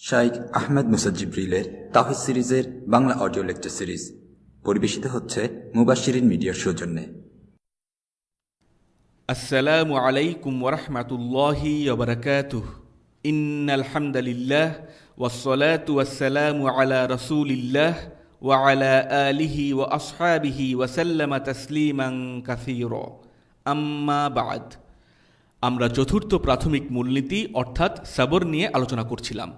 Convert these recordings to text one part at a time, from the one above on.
শাইখ আহমেদ মুসা জিবরিলের তাওহীদ সিরিজের Bangla audio lecture series পরিবেশিত হচ্ছে মুবাশশিরিন মিডিয়ার সৌজন্যে। আসসালামু আলাইকুম ওয়া রাহমাতুল্লাহি ওয়া বারাকাতুহু। ইন্নাল হামদালিল্লাহ ওয়াসসালাতু ওয়াসসালামু আলা রাসূলিল্লাহ ওয়া আলা আলিহি ওয়া আসহাবিহি ওয়া সাল্লামা তাসলিমান কাসীরা। আম্মা বা'দ। আমরা চতুর্থ প্রাথমিক মূলনীতি অর্থাৎ সবর নিয়ে আলোচনা করছিলাম।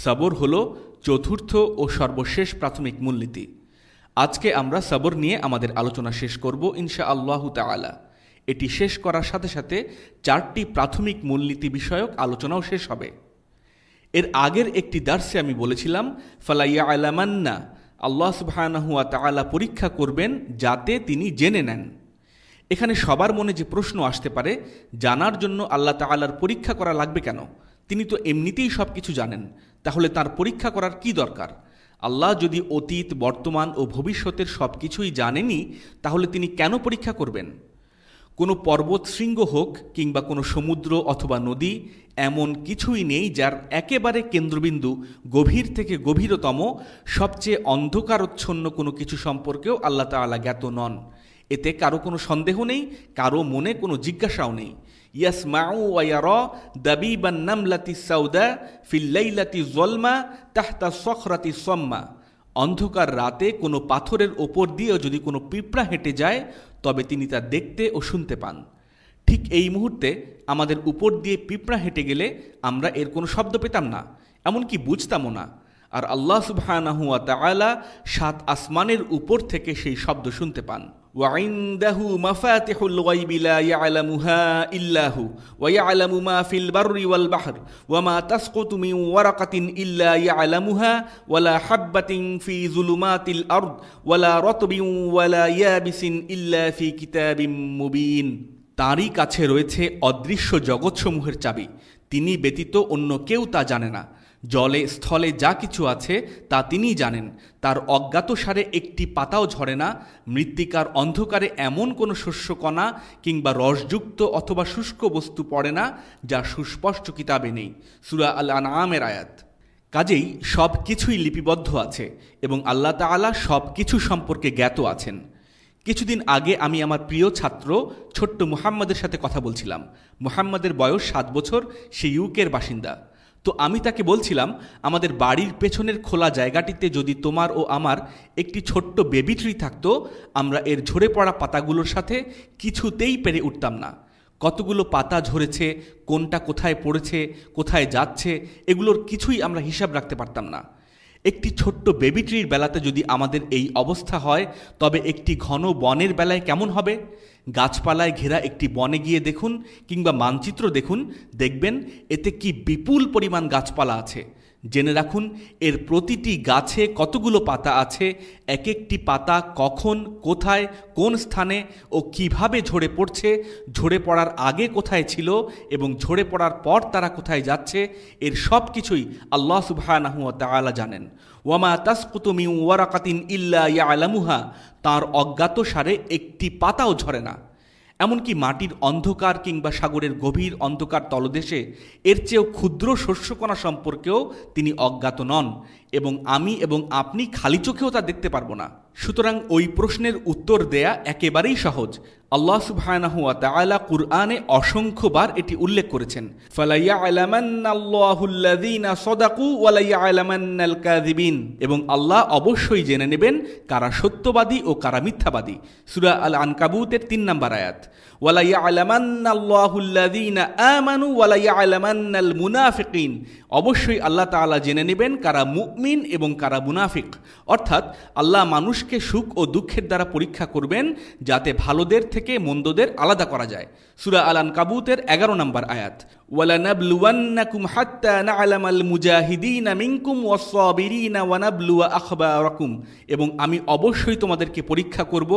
সবর হলো চতুর্থ ও সর্বশেষ প্রাথমিক মূলনীতি। আজকে আমরা সবর নিয়ে আমাদের আলোচনা শেষ করব ইনশাআল্লাহু তাআলা। এটি শেষ করার সাথে সাথে 4টি প্রাথমিক মূলনীতি বিষয়ক আলোচনাও শেষ হবে। এর আগের একটি দার্সে আমি বলেছিলাম ফালা ইয়ালামান্না, আল্লাহ সুবহানাহু ওয়া তাআলা পরীক্ষা করবেন যাতে তিনি জেনে নেন। এখানে সবার মনে যে প্রশ্ন আসতে পারে, জানার জন্য আল্লাহ তাআলার পরীক্ষা করা লাগবে কেন? তিনি তো এমনিতেই সব কিছু জানেন, তাহলে তার পরীক্ষা করার কি দরকার? আল্লাহ যদি অতীত, বর্তমান ও ভবিষ্যতের সব কিছুই জানেনই, তাহলে তিনি কেন পরীক্ষা করবেন? কোনো পর্বত শৃঙ্গ হোক কিংবা কোনো সমুদ্র অথবা নদী, এমন কিছুই নেই যার একেবারে কেন্দ্রবিন্দু গভীর থেকে গভীরতম সবচেয়ে অন্ধকারচ্ছন্ন কোনো কিছু সম্পর্কেও আল্লাহ তাআলা জ্ঞাত নন। এতে কারো কোনো সন্দেহ নেই, কারো মনে কোনো জিজ্ঞাসাও নেই। ইয়াসমাউ ওয়া ইয়ারা দাবিবান নামলাতি সাউদা ফিল লাইলাতি যলমা তাহতা সখরাতি সাম্মা। অন্ধকার রাতে কোনো পাথরের ওপর দিয়েও যদি কোনো পিঁপড়া হেঁটে যায়, তবে তিনি তা দেখতে ও শুনতে পান। ঠিক এই মুহূর্তে আমাদের উপর দিয়ে পিঁপড়া হেঁটে গেলে আমরা এর কোনো শব্দ পেতাম না, এমনকি বুঝতামও না। আর আল্লাহ সুবহানাহু ওয়া তাআলা 7 আসমানের উপর থেকে সেই শব্দ শুনতে পান। ওয়া ইনদাহু মাফাতিহুল গায়বি লা ইয়ালামুহা ইল্লা হু ওয়া ইয়ালামু মা ফিল বাররি ওয়াল বাহর ওয়া মা তাসকুতু মিন ওয়ারাকাতিন ইল্লা ইয়ালামুহা ওয়া লা হাববাতিন ফি যুলুমাতিল আরদ ওয়া লা রাতবিন ওয়া লা ইয়াবিসিন ইল্লা ফি কিতাবিম মুবিন। তারই কাছে রয়েছে অদৃশ্য জগৎসমূহের চাবি, তিনি ব্যতীত অন্য কেউ তা জানে না। জলে স্থলে যা কিছু আছে তা তিনিই জানেন। তার অজ্ঞাতসারে একটি পাতাও ঝরে না। মৃত্তিকার অন্ধকারে এমন কোনো শস্যকণা কিংবা রসযুক্ত অথবা শুষ্ক বস্তু পড়ে না যা সুস্পষ্ট কিতাবে নেই। সূরা আল আনআমের আয়াত। কাজেই সব কিছুই লিপিবদ্ধ আছে এবং আল্লাহ তাআলা সব কিছু সম্পর্কে জ্ঞাত আছেন। কিছুদিন আগে আমি আমার প্রিয় ছাত্র ছোট্ট মুহাম্মদের সাথে কথা বলছিলাম। মুহাম্মদের বয়স 7 বছর, সে ইউকের বাসিন্দা। তো আমি তাকে বলছিলাম, আমাদের বাড়ির পেছনের খোলা জায়গাটিতে যদি তোমার ও আমার একটি ছোট্ট বেবি ট্রি থাকতো, আমরা এর ঝরে পড়া পাতাগুলোর সাথে কিছুতেই পেরে উঠতাম না। কতগুলো পাতা ঝরেছে, কোনটা কোথায় পড়েছে, কোথায় যাচ্ছে, এগুলোর কিছুই আমরা হিসাব রাখতে পারতাম না। একটি ছোট্ট বেবি ট্রির বেলাতে যদি আমাদের এই অবস্থা হয়, তবে একটি ঘন বনের বেলায় কেমন হবে? গাছপালায় ঘেরা একটি বনে গিয়ে দেখুন কিংবা মানচিত্র দেখুন, দেখবেন এতে কি বিপুল পরিমাণ গাছপালা আছে। জেনে রাখুন, এর প্রতিটি গাছে কতগুলো পাতা আছে, এক একটি পাতা কখন, কোথায়, কোন স্থানে ও কিভাবে ঝরে পড়ছে, ঝরে পড়ার আগে কোথায় ছিল এবং ঝরে পড়ার পর তারা কোথায় যাচ্ছে, এর সব কিছুই আল্লাহ সুবহানাহু ওয়া তাআলা জানেন। ওয়ামা তাসকুতু মিন ওয়ারাকাতিন ইল্লা ইয়ালামুহা, তাঁর অজ্ঞাতসারে একটি পাতাও ঝরে না। এমনকি মাটির অন্ধকার কিংবা সাগরের গভীর অন্ধকার তলদেশে এর চেয়েও ক্ষুদ্র শস্যকণা সম্পর্কেও তিনি অজ্ঞাত নন, এবং আমি এবং আপনি খালি চোখেও তা দেখতে পারবো না। সুতরাং ওই প্রশ্নের উত্তর দেয়া একেবারেই সহজ। আল্লাহ সুবহানাহু ওয়া তাআলা কুরআনে অসংখ্যবার এটি উল্লেখ করেছেন, ফালা ইয়ালামান্নাল্লাহুল্লাযীনা সাদাকু ওয়া লা ইয়ালামান্নাল কাযিবিন, এবং আল্লাহ অবশ্যই জেনে নেবেন কারা সত্যবাদী ও কারা মিথ্যাবাদী। সূরা আল আনকাবুতের 3 নম্বর আয়াত। ওয়া লা ইয়ালামান্নাল্লাহুল্লাযীনা আমানু ওয়া লা ইয়ালামান্নাল মুনাফিকিন, অবশ্যই আল্লাহ তাআলা জেনে নেবেন কারা মুমিন এবং কারা মুনাফিক। অর্থাৎ আল্লাহ মানুষকে সুখ ও দুঃখের দ্বারা পরীক্ষা করবেন, যাতে ভালোদের থেকে মন্দদের আলাদা করা যায়। সূরা আল আনকাবুতের 11 নম্বর আয়াত। ওয়ালানাবলুওয়ান্নাকুম হাত্তা না'লামাল মুজাহিদিনা মিনকুম ওয়াস-সাবিরিনা ওয়া নাবলুয়া আখবারাকুম, এবং আমি অবশ্যই তোমাদেরকে পরীক্ষা করব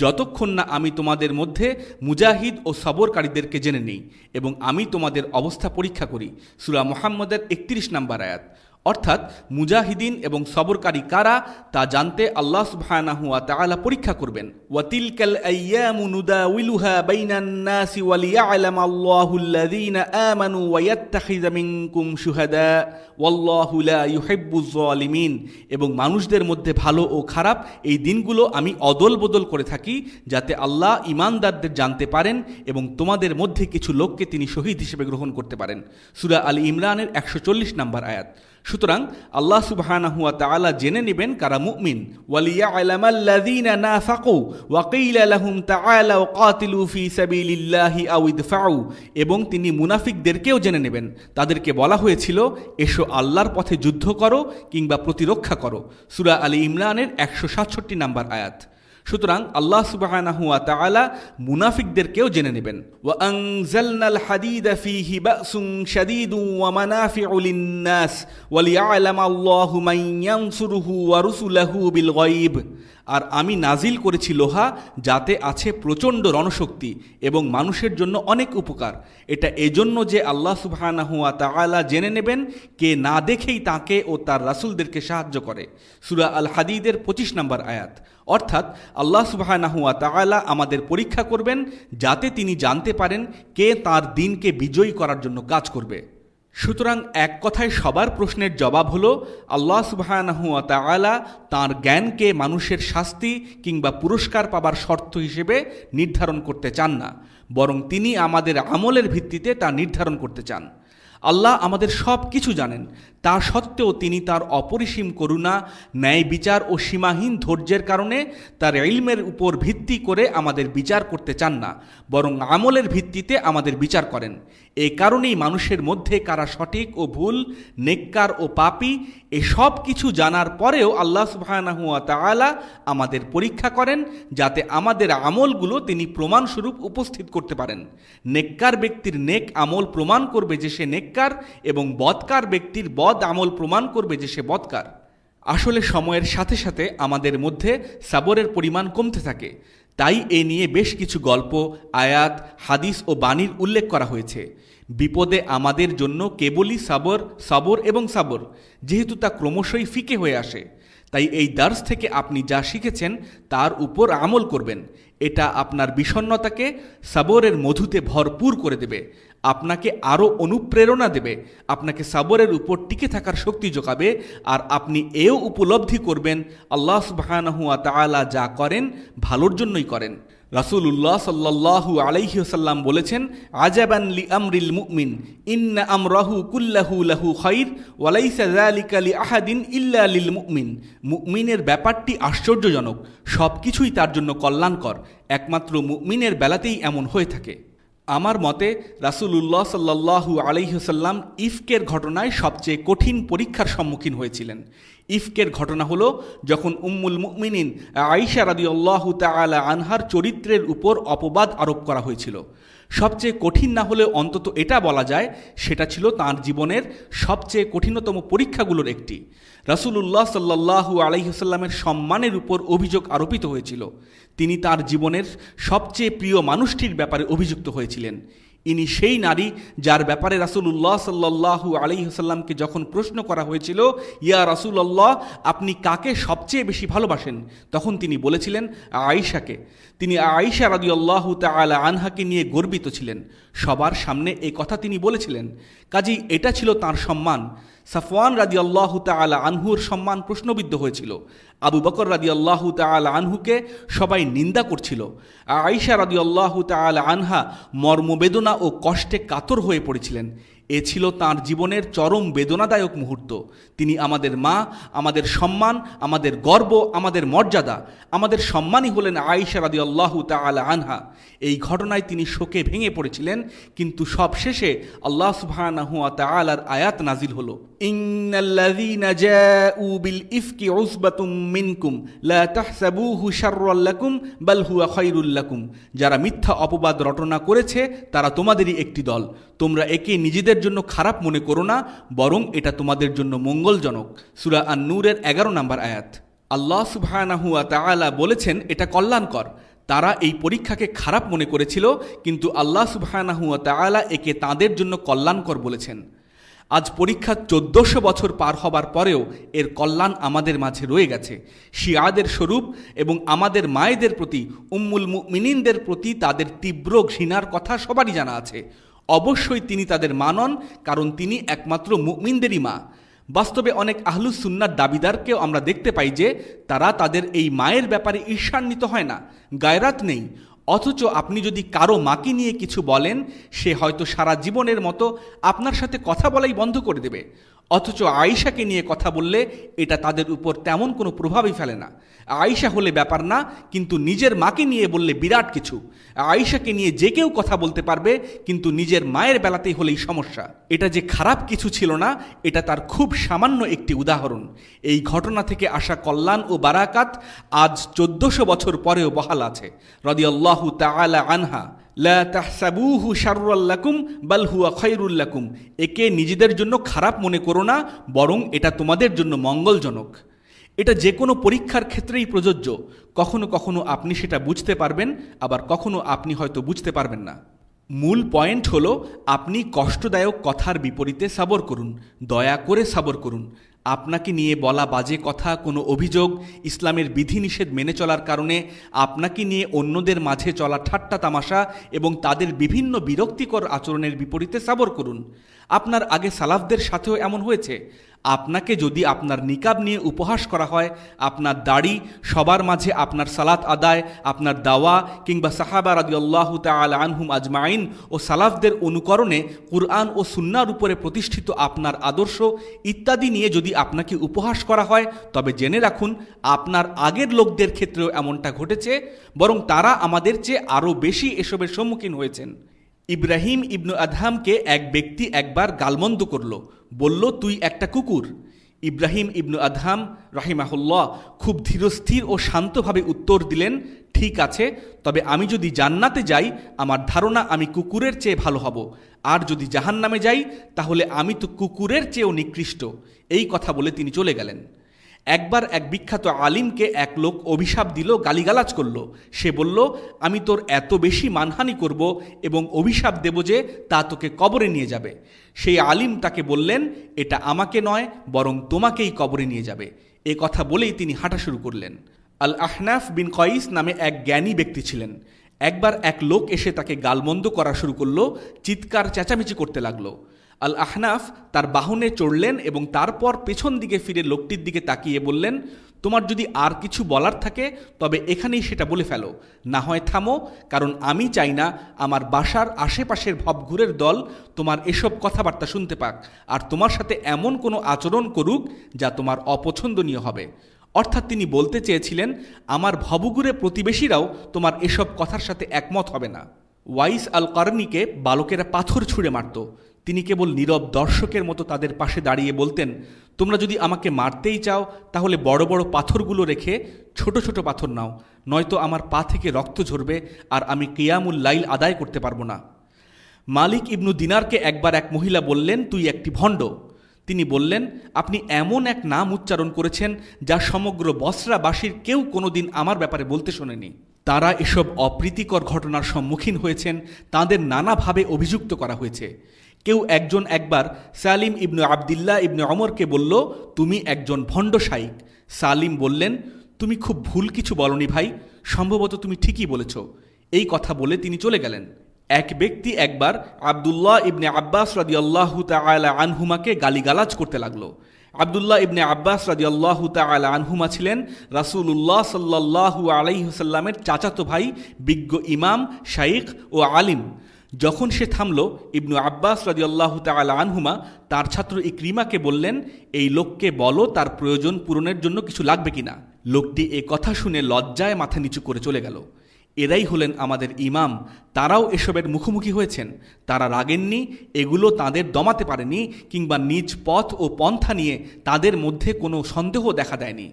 যতক্ষণ না আমি তোমাদের মধ্যে মুজাহিদ ও সবরকারীদেরকে জেনে নিই এবং আমি তোমাদের অবস্থা পরীক্ষা করি। সূরা মুহাম্মদের 31 নম্বর আয়াত। অর্থাৎ মুজাহিদিন এবং সবরকারী কারা তা জানতে আল্লাহ সুবহানাহু ওয়া তাআলা পরীক্ষা করবেন। ওয়া তিলকাল আইয়ামু নুদাউিলুহা বাইনান নাসি ওয়া লিয়া'লামাল্লাহুল্লাযীনা আমানু ওয়া ইয়াত্তাখিযা মিনকুম শুহাদা ওয়াল্লাহু লা ইউহিব্বুয যালিমিন। এবং মানুষদের মধ্যে ভালো ও খারাপ এই দিনগুলো আমি অদল বদল করে থাকি, যাতে আল্লাহ ঈমানদারদের জানতে পারেন এবং তোমাদের মধ্যে কিছু লোককে তিনি শহীদ হিসেবে গ্রহণ করতে পারেন। সূরা আল ইমরানের 140 নম্বর আয়াত। সুতরাং আল্লাহ সুবহানাহু ওয়া তাআলা জেনে নেবেন কারা মুমিন। ওয়ালিয়া'লামাল্লাযীনা নাফাকু ওয়া কিলা লাহুম তাআলাউ কাতিলু ফী সাবিলিল্লাহি আও ইদফাউ। এবং তিনি মুনাফিকদেরকেও জেনে নেবেন, তাদেরকে বলা হয়েছিল এসো আল্লাহর পথে যুদ্ধ করো কিংবা প্রতিরক্ষা করো। সূরা আল ইমরানের 167 নম্বর আয়াত। সুতরাং আল্লাহ সুবহানাহু ওয়া তাআলা মুনাফিকদেরকেও জেনে নেবেন। ওয়া আনজালনাল হাদিদা ফীহি বা'সুন শাদীদুন ওয়া মানাফি'ু লিন-নাস ওয়া লিয়া'লামাল্লাহু মান ইয়ানসুরুহু ওয়া রুসুলাহু বিল গায়ব। আর আমি নাজিল করেছি লোহা, যাতে আছে প্রচণ্ড রণশক্তি এবং মানুষের জন্য অনেক উপকার। এটা এজন্য যে আল্লাহ সুবহানাহু ওয়া তাআলা জেনে নেবেন কে না দেখেই তাকে ও তার রাসূলদেরকে সাহায্য করে। সূরা আল হাদিদের 25 নম্বর আয়াত। অর্থাৎ আল্লাহ সুবহানাহু ওয়া তাআলা আমাদের পরীক্ষা করবেন, যাতে তিনি জানতে পারেন কে তার দিনকে বিজয়ী করার জন্য কাজ করবে। সুতরাং এক কথায় সবার প্রশ্নের জবাব হলো আল্লাহ সুবহানাহু ওয়া তাআলা তাঁর জ্ঞানকে মানুষের শাস্তি কিংবা পুরস্কার পাবার শর্ত হিসেবে নির্ধারণ করতে চান না, বরং তিনি আমাদের আমলের ভিত্তিতে তা নির্ধারণ করতে চান। আল্লাহ আমাদের সব কিছু জানেন, তা সত্ত্বেও তিনি তার অপরিসীম করুণা, ন্যায় বিচার ও সীমাহীন ধৈর্যের কারণে তার ইলমের উপর ভিত্তি করে আমাদের বিচার করতে চান না, বরং আমলের ভিত্তিতে আমাদের বিচার করেন। এ কারণেই মানুষের মধ্যে কারা সঠিক ও ভুল, নেককার ও পাপী, এসব কিছু জানার পরেও আল্লাহ সুবহানাহু ওয়া তাআলা আমাদের পরীক্ষা করেন, যাতে আমাদের আমলগুলো তিনি প্রমাণস্বরূপ উপস্থিত করতে পারেন। নেককার ব্যক্তির নেক আমল প্রমাণ করবে যে সে নেককার, এবং বদকার ব্যক্তির বদ আমল প্রমাণ করবে যে সে বদকার। আসলে সময়ের সাথে সাথে আমাদের মধ্যে সাবরের পরিমাণ কমতে থাকে, তাই এ নিয়ে বেশ কিছু গল্প, আয়াত, হাদিস ও বাণীর উল্লেখ করা হয়েছে। বিপদে আমাদের জন্য কেবলই সবর এবং সাবর, যেহেতু তা ক্রমশই ফিকে হয়ে আসে। তাই এই দার্স থেকে আপনি যা শিখেছেন তার উপর আমল করবেন। এটা আপনার বিষণ্ণতাকে সাবরের মধুতে ভরপুর করে দেবে, আপনাকে আরও অনুপ্রেরণা দেবে, আপনাকে সাবরের উপর টিকে থাকার শক্তি যোগাবে। আর আপনি এও উপলব্ধি করবেন আল্লাহ সুবহানাহু ওয়া তাআলা যা করেন ভালোর জন্যই করেন। রাসূলুল্লাহ সাল্লাল্লাহু আলাইহি ওয়াসাল্লাম বলেছেন, আজাবান লি আমরিল মুমিন ইন্না আমরাহু কুল্লাহু লাহু খাইর ওয়া লাইসা যালিকা লি আহাদিন ইল্লা লিল মুমিন। মুমিনের ব্যাপারটি আশ্চর্যজনক, সব কিছুই তার জন্য কল্যাণকর, একমাত্র মুমিনের বেলাতেই এমন হয়ে থাকে। আমার মতে রাসূলুল্লাহ সাল্লাল্লাহু আলাইহি ওয়াসাল্লাম ইফকের ঘটনায় সবচেয়ে কঠিন পরীক্ষার সম্মুখীন হয়েছিলেন। ইফকের ঘটনা হলো যখন উম্মুল মুমিনিন আয়েশা রাদিয়াল্লাহু তাআলা আনহার চরিত্রের উপর অপবাদ আরোপ করা হয়েছিল। সবচেয়ে কঠিন না হলেও অন্তত এটা বলা যায় সেটা ছিল তাঁর জীবনের সবচেয়ে কঠিনতম পরীক্ষাগুলোর একটি। রাসূলুল্লাহ সাল্লাল্লাহু আলাইহি ওয়াসাল্লামের সম্মানের উপর অভিযোগ আরোপিত হয়েছিল। তিনি তার জীবনের সবচেয়ে প্রিয় মানুষটির ব্যাপারে অভিযুক্ত হয়েছিলেন। ইনি সেই নারী যার ব্যাপারে রাসূলুল্লাহ সাল্লাল্লাহু আলাইহি ওয়াসাল্লামকে যখন প্রশ্ন করা হয়েছিল, ইয়া রাসূলুল্লাহ, আপনি কাকে সবচেয়ে বেশি ভালোবাসেন, তখন তিনি বলেছিলেন আয়েশাকে। তিনি আয়েশা রাদিয়াল্লাহু তাআলা আনহাকে নিয়ে গর্বিত ছিলেন, সবার সামনে এই কথা তিনি বলেছিলেন। কাজেই এটা ছিল তাঁর সম্মান। সাফওয়ান রাদিয়াল্লাহু তাআলা আনহুর সম্মান প্রশ্নবিদ্ধ হয়েছিল। আবু বকর রাদিয়াল্লাহু তাআলা আনহুকে সবাই নিন্দা করছিল। আয়েশা রাদিয়াল্লাহু তাআলা আনহা মর্মবেদনা ও কষ্টে কাতর হয়ে পড়েছিলেন। এ ছিল তাঁর জীবনের চরম বেদনাদায়ক মুহূর্ত। তিনি আমাদের মা, আমাদের সম্মান, আমাদের গর্ব, আমাদের মর্যাদা, আমাদের সম্মানই হলেন আয়েশা রাদিয়াল্লাহু তাআলা আনহা। এই ঘটনায় তিনি শোকে ভেঙে পড়েছিলেন, কিন্তু সবশেষে আল্লাহ সুবহানাহু ওয়া তাআলার আয়াত নাজিল হলো, ইন্নাল্লাযীনা জাউ বিল ইফকি উসবাতুম মিনকুম লা তাহসাবুহু শাররাল লাকুম বাল হুয়া খায়রুল লাকুম। যারা মিথ্যা অপবাদ রটনা করেছে তারা তোমাদেরই একটি দল, তোমরা একে নিজেদের জন্য খারাপ মনে করো না, বরং এটা তোমাদের জন্য মঙ্গলজনক। সূরা আন-নূরের 11 নম্বর আয়াত। আল্লাহ সুবহানাহু ওয়া তাআলা বলেছেন এটা কল্যাণকর। তারা এই পরীক্ষাকে খারাপ মনে করেছিল, কিন্তু আল্লাহ সুবহানাহু ওয়া তাআলা একে তাদের জন্য কল্যাণকর বলেছেন। আজ পরীক্ষা 1400 বছর পার হবার পরেও এর কল্যাণ আমাদের মাঝে রয়ে গেছে। শিয়াদের স্বরূপ এবং আমাদের মায়েদের প্রতি, উম্মুল মুমিনিনদের প্রতি তাদের তীব্র ঘৃণার কথা সবারই জানা আছে। অবশ্যই তিনি তাদের মা নন, কারণ তিনি একমাত্র মুমিনদেরই মা। বাস্তবে অনেক আহলুস সুন্নার দাবিদারকেও আমরা দেখতে পাই যে তারা তাদের এই মায়ের ব্যাপারে ঈর্ষান্বিত হয় না, গায়রাত নেই। অথচ আপনি যদি কারো মাকে নিয়ে কিছু বলেন, সে হয়তো সারা জীবনের মতো আপনার সাথে কথা বলাই বন্ধ করে দেবে। অথচ আয়েশাকে নিয়ে কথা বললে এটা তাদের উপর তেমন কোনো প্রভাবই ফেলে না। আয়েশা হলে ব্যাপার না, কিন্তু নিজের মাকে নিয়ে বললে বিরাট কিছু। আয়েশাকে নিয়ে যে কেউ কথা বলতে পারবে, কিন্তু নিজের মায়ের বেলাতেই হলেই সমস্যা। এটা যে খারাপ কিছু ছিল না, এটা তার খুব সামান্য একটি উদাহরণ। এই ঘটনা থেকে আসা কল্যাণ ও বারাকাত আজ 1400 বছর পরেও বহাল আছে। রাদিয়াল্লাহু তাআলা আনহা, লা তাহসাবুহু শাররাল লাকুম বাল হুয়া খায়রুল লাকুম। একে নিজেদের জন্য খারাপ মনে করো না, বরং এটা তোমাদের জন্য মঙ্গলজনক। এটা যে কোনো পরীক্ষার ক্ষেত্রেই প্রযোজ্য। কখনো কখনো আপনি সেটা বুঝতে পারবেন, আবার কখনো আপনি হয়তো বুঝতে পারবেন না। মূল পয়েন্ট হলো, আপনি কষ্টদায়ক কথার বিপরীতে সবর করুন, দয়া করে সবর করুন। আপনাকে নিয়ে বলা বাজে কথা, কোনো অভিযোগ, ইসলামের বিধিনিষেধ মেনে চলার কারণে আপনাকে নিয়ে অন্যদের মাঝে চলা ঠাট্টা তামাশা এবং তাদের বিভিন্ন বিরক্তিকর আচরণের বিপরীতে সবর করুন। আপনার আগে সালাফদের সাথেও এমন হয়েছে। আপনাকে যদি আপনার নিকাব নিয়ে উপহাস করা হয়, আপনার দাড়ি, সবার মাঝে আপনার সালাত আদায়, আপনার দাওয়া কিংবা সাহাবা রাদিয়াল্লাহু তাআলা আনহুম আজমাইন ও সালাফদের অনুকরণে কুরআন ও সুন্নাহর উপরে প্রতিষ্ঠিত আপনার আদর্শ ইত্যাদি নিয়ে যদি আপনাকে উপহাস করা হয়, তবে জেনে রাখুন আপনার আগের লোকদের ক্ষেত্রেও এমনটা ঘটেছে, বরং তারা আমাদের চেয়ে আরও বেশি এসবের সম্মুখীন হয়েছেন। ইব্রাহিম ইবনু আদহামকে এক ব্যক্তি একবার গালমন্দ করল, বলল, তুই একটা কুকুর। ইব্রাহিম ইবনু আদহাম রাহিমাহুল্লাহ খুব ধীরস্থির ও শান্তভাবে উত্তর দিলেন, ঠিক আছে, তবে আমি যদি জান্নাতে যাই, আমার ধারণা আমি কুকুরের চেয়ে ভালো হব, আর যদি জাহান্নামে যাই, তাহলে আমি তো কুকুরের চেয়েও নিকৃষ্ট। এই কথা বলে তিনি চলে গেলেন। একবার এক বিখ্যাত আলিমকে এক লোক অভিশাপ দিল, গালিগালাজ করল। সে বলল, আমি তোর এত বেশি মানহানি করব এবং অভিশাপ দেব যে তা তোকে কবরে নিয়ে যাবে। সেই আলিম তাকে বললেন, এটা আমাকে নয়, বরং তোমাকেই কবরে নিয়ে যাবে। এ কথা বলেই তিনি হাঁটা শুরু করলেন। আল আহনাফ বিন কয়িস নামে এক জ্ঞানী ব্যক্তি ছিলেন। একবার এক লোক এসে তাকে গালমন্দ করা শুরু করলো, চিৎকার চেঁচামেচি করতে লাগলো। আল আহনাফ তার বাহনে চড়লেন এবং তারপর পেছন দিকে ফিরে লোকটির দিকে তাকিয়ে বললেন, তোমার যদি আর কিছু বলার থাকে তবে এখানেই সেটা বলে ফেলো, না হয় থামো, কারণ আমি চাই না আমার বাসার আশেপাশের ভবঘুরের দল তোমার এসব কথাবার্তা শুনতে পাক, আর তোমার সাথে এমন কোনো আচরণ করুক যা তোমার অপছন্দনীয় হবে। অর্থাৎ তিনি বলতে চেয়েছিলেন, আমার ভবঘুরে প্রতিবেশীরাও তোমার এসব কথার সাথে একমত হবে না। ওয়াইস আল কারনিকে বালকেরা পাথর ছুঁড়ে মারত। তিনি কেবল নীরব দর্শকের মতো তাদের পাশে দাঁড়িয়ে বলতেন, তোমরা যদি আমাকে মারতেই চাও তাহলে বড় বড় পাথরগুলো রেখে ছোট ছোট পাথর নাও, নয়তো আমার পা থেকে রক্ত ঝরবে আর আমি কিয়ামুল লাইল আদায় করতে পারবো না। মালিক ইবনু দিনারকে একবার এক মহিলা বললেন, তুই একটি ভণ্ড। তিনি বললেন, আপনি এমন এক নাম উচ্চারণ করেছেন যা সমগ্র বসরাবাসীর কেউ কোনোদিন আমার ব্যাপারে বলতে শোনেনি। তারা এসব অপ্রীতিকর ঘটনার সম্মুখীন হয়েছেন, তাদের নানাভাবে অভিযুক্ত করা হয়েছে। কেউ একজন একবার সালিম ইবনু আবদুল্লাহ ইবনু ওমরকে বলল, তুমি একজন ভণ্ড শাইখ। সালিম বললেন, তুমি খুব ভুল কিছু বলনি ভাই, সম্ভবত তুমি ঠিকই বলেছ। এই কথা বলে তিনি চলে গেলেন। এক ব্যক্তি একবার আবদুল্লাহ ইবনে আব্বাস রাদিয়াল্লাহু তাআলা আনহুমাকে গালিগালাজ করতে লাগলো। আবদুল্লাহ ইবনে আব্বাস রাদিয়াল্লাহু তাআলা আনহুমা ছিলেন রাসূলুল্লাহ সাল্লাল্লাহু আলাইহি ওয়াসাল্লামের চাচাতো ভাই, বিজ্ঞ ইমাম, শাইখ ও আলিম। যখন সে থামল, ইবনু আব্বাস রাদিয়াল্লাহু তাআলা আনহুমা তার ছাত্র ইকরিমাকে বললেন, এই লোককে বলো তার প্রয়োজন পূরণের জন্য কিছু লাগবে কিনা। লোকটি এ কথা শুনে লজ্জায় মাথা নিচু করে চলে গেল। এরাই হলেন আমাদের ইমাম, তারাও এসবের মুখোমুখি হয়েছেন। তারা রাগেননি, এগুলো তাদের দমাতে পারেনি, কিংবা নিজ পথ ও পন্থা নিয়ে তাদের মধ্যে কোনো সন্দেহ দেখা দেয়নি।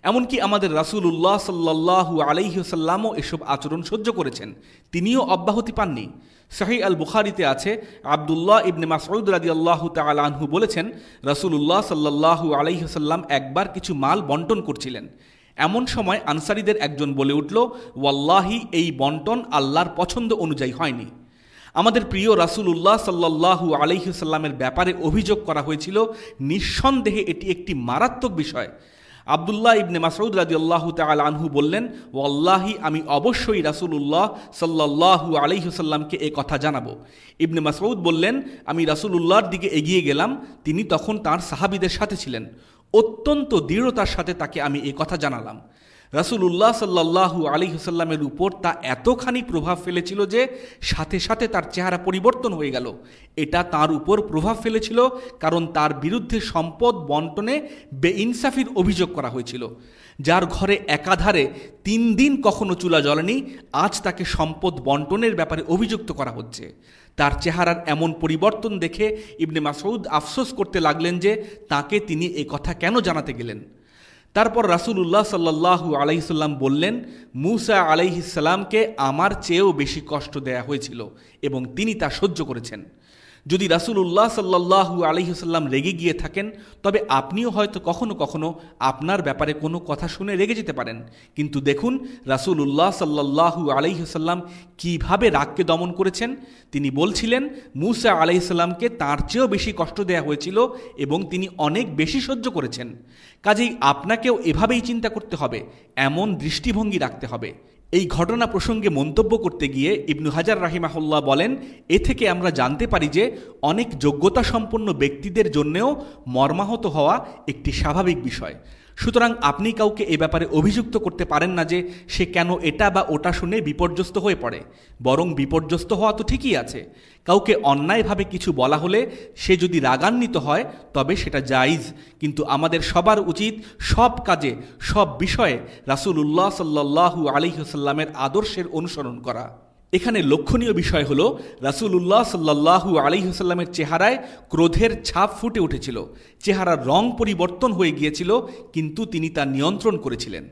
এমনকি আমাদের রাসূলুল্লাহ সাল্লাল্লাহু আলাইহি ওয়াসাল্লামও এসব আচরণ সহ্য করেছেন, তিনিও অব্যাহতি পাননি। সহিহ আল বুখারীতে আছে, আবদুল্লাহ ইবনে মাসউদ রাদিয়াল্লাহু তাআলা আনহু বলেছেন, রাসূলুল্লাহ সাল্লাল্লাহু আলাইহি ওয়াসাল্লাম একবার কিছু মাল বন্টন করছিলেন। এমন সময় আনসারীদের একজন বলে উঠল, ওয়াল্লাহি এই বন্টন আল্লাহর পছন্দ অনুযায়ী হয়নি। আমাদের প্রিয় রাসূলুল্লাহ সাল্লাল্লাহু আলাইহি সাল্লামের ব্যাপারে অভিযোগ করা হয়েছিল, নিঃসন্দেহে এটি একটি মারাত্মক বিষয়। আব্দুল্লাহ ইবনে মাসউদ রাদিয়াল্লাহু তাআলা আনহু বললেন, ওয়াল্লাহি আমি অবশ্যই রাসূলুল্লাহ সাল্লাল্লাহু আলাইহি সাল্লামকে এই কথা জানাবো। ইবনে মাসউদ বললেন, আমি রাসূলুল্লাহর দিকে এগিয়ে গেলাম, তিনি তখন তার সাহাবীদের সাথে ছিলেন। অত্যন্ত দৃঢ়তার সাথে তাকে আমি এই কথা জানালাম। রাসূলুল্লাহ সাল্লাল্লাহু আলাইহি সাল্লামের উপর তা এতখানি প্রভাব ফেলেছিল যে সাথে সাথে তার চেহারা পরিবর্তন হয়ে গেল। এটা তার উপর প্রভাব ফেলেছিল কারণ তার বিরুদ্ধে সম্পদ বন্টনে বেইনসাফির অভিযোগ করা হয়েছিল। যার ঘরে একাধারে 3 দিন কখনো চুলা জ্বলেনি, আজ তাকে সম্পদ বন্টনের ব্যাপারে অভিযুক্ত করা হচ্ছে। তার চেহারার এমন পরিবর্তন দেখে ইবনে মাসউদ আফসোস করতে লাগলেন যে তাকে তিনি এই কথা কেন জানাতে গেলেন। তারপর রাসূলুল্লাহ সাল্লাল্লাহু আলাইহি সাল্লাম বললেন, মূসা আলাইহিস সালামকে আমার চেয়েও বেশি কষ্ট দেয়া হয়েছিল এবং তিনি তা সহ্য করেছেন। যদি রাসূলুল্লাহ সাল্লাল্লাহু আলাইহি সাল্লাম রেগে গিয়ে থাকেন, তবে আপনিও হয়তো কখনো কখনো আপনার ব্যাপারে কোনো কথা শুনে রেগে যেতে পারেন। কিন্তু দেখুন রাসূলুল্লাহ সাল্লাল্লাহু আলাইহি সাল্লাম কিভাবে রাগকে দমন করেছেন। তিনি বলছিলেন মূসা আলাইহিস সালামকে তার চেয়েও বেশি কষ্ট দেয়া হয়েছিল এবং তিনি অনেক বেশি সহ্য করেছেন। কাজেই আপনাকেও এভাবেই চিন্তা করতে হবে, এমন দৃষ্টিভঙ্গি রাখতে হবে। এই ঘটনা প্রসঙ্গে মন্তব্য করতে গিয়ে ইবনু হাজার রাহিমাহুল্লাহ বলেন, এ থেকে আমরা জানতে পারি যে অনেক যোগ্যতা সম্পন্ন ব্যক্তিদের জন্যেও মর্মাহত হওয়া একটি স্বাভাবিক বিষয়। সুতরাং আপনি কাউকে এ ব্যাপারে অভিযুক্ত করতে পারেন না যে সে কেন এটা বা ওটা শুনে বিপর্যস্ত হয়ে পড়ে। বরং বিপর্যস্ত হওয়া তো ঠিকই আছে। কাউকে অন্যায়ভাবে কিছু বলা হলে সে যদি রাগান্বিত হয় তবে সেটা জায়েজ, কিন্তু আমাদের সবার উচিত সব কাজে সব বিষয়ে রাসূলুল্লাহ সাল্লাল্লাহু আলাইহি ওয়াসাল্লামের আদর্শের অনুসরণ করা। এখানে লক্ষণীয় বিষয় হলো রাসূলুল্লাহ সাল্লাল্লাহু আলাইহি ওয়াসাল্লামের চেহারায় ক্রোধের ছাপ ফুটে উঠেছিল। চেহারার রং পরিবর্তন হয়ে গিয়েছিল, কিন্তু তিনি তা নিয়ন্ত্রণ করেছিলেন।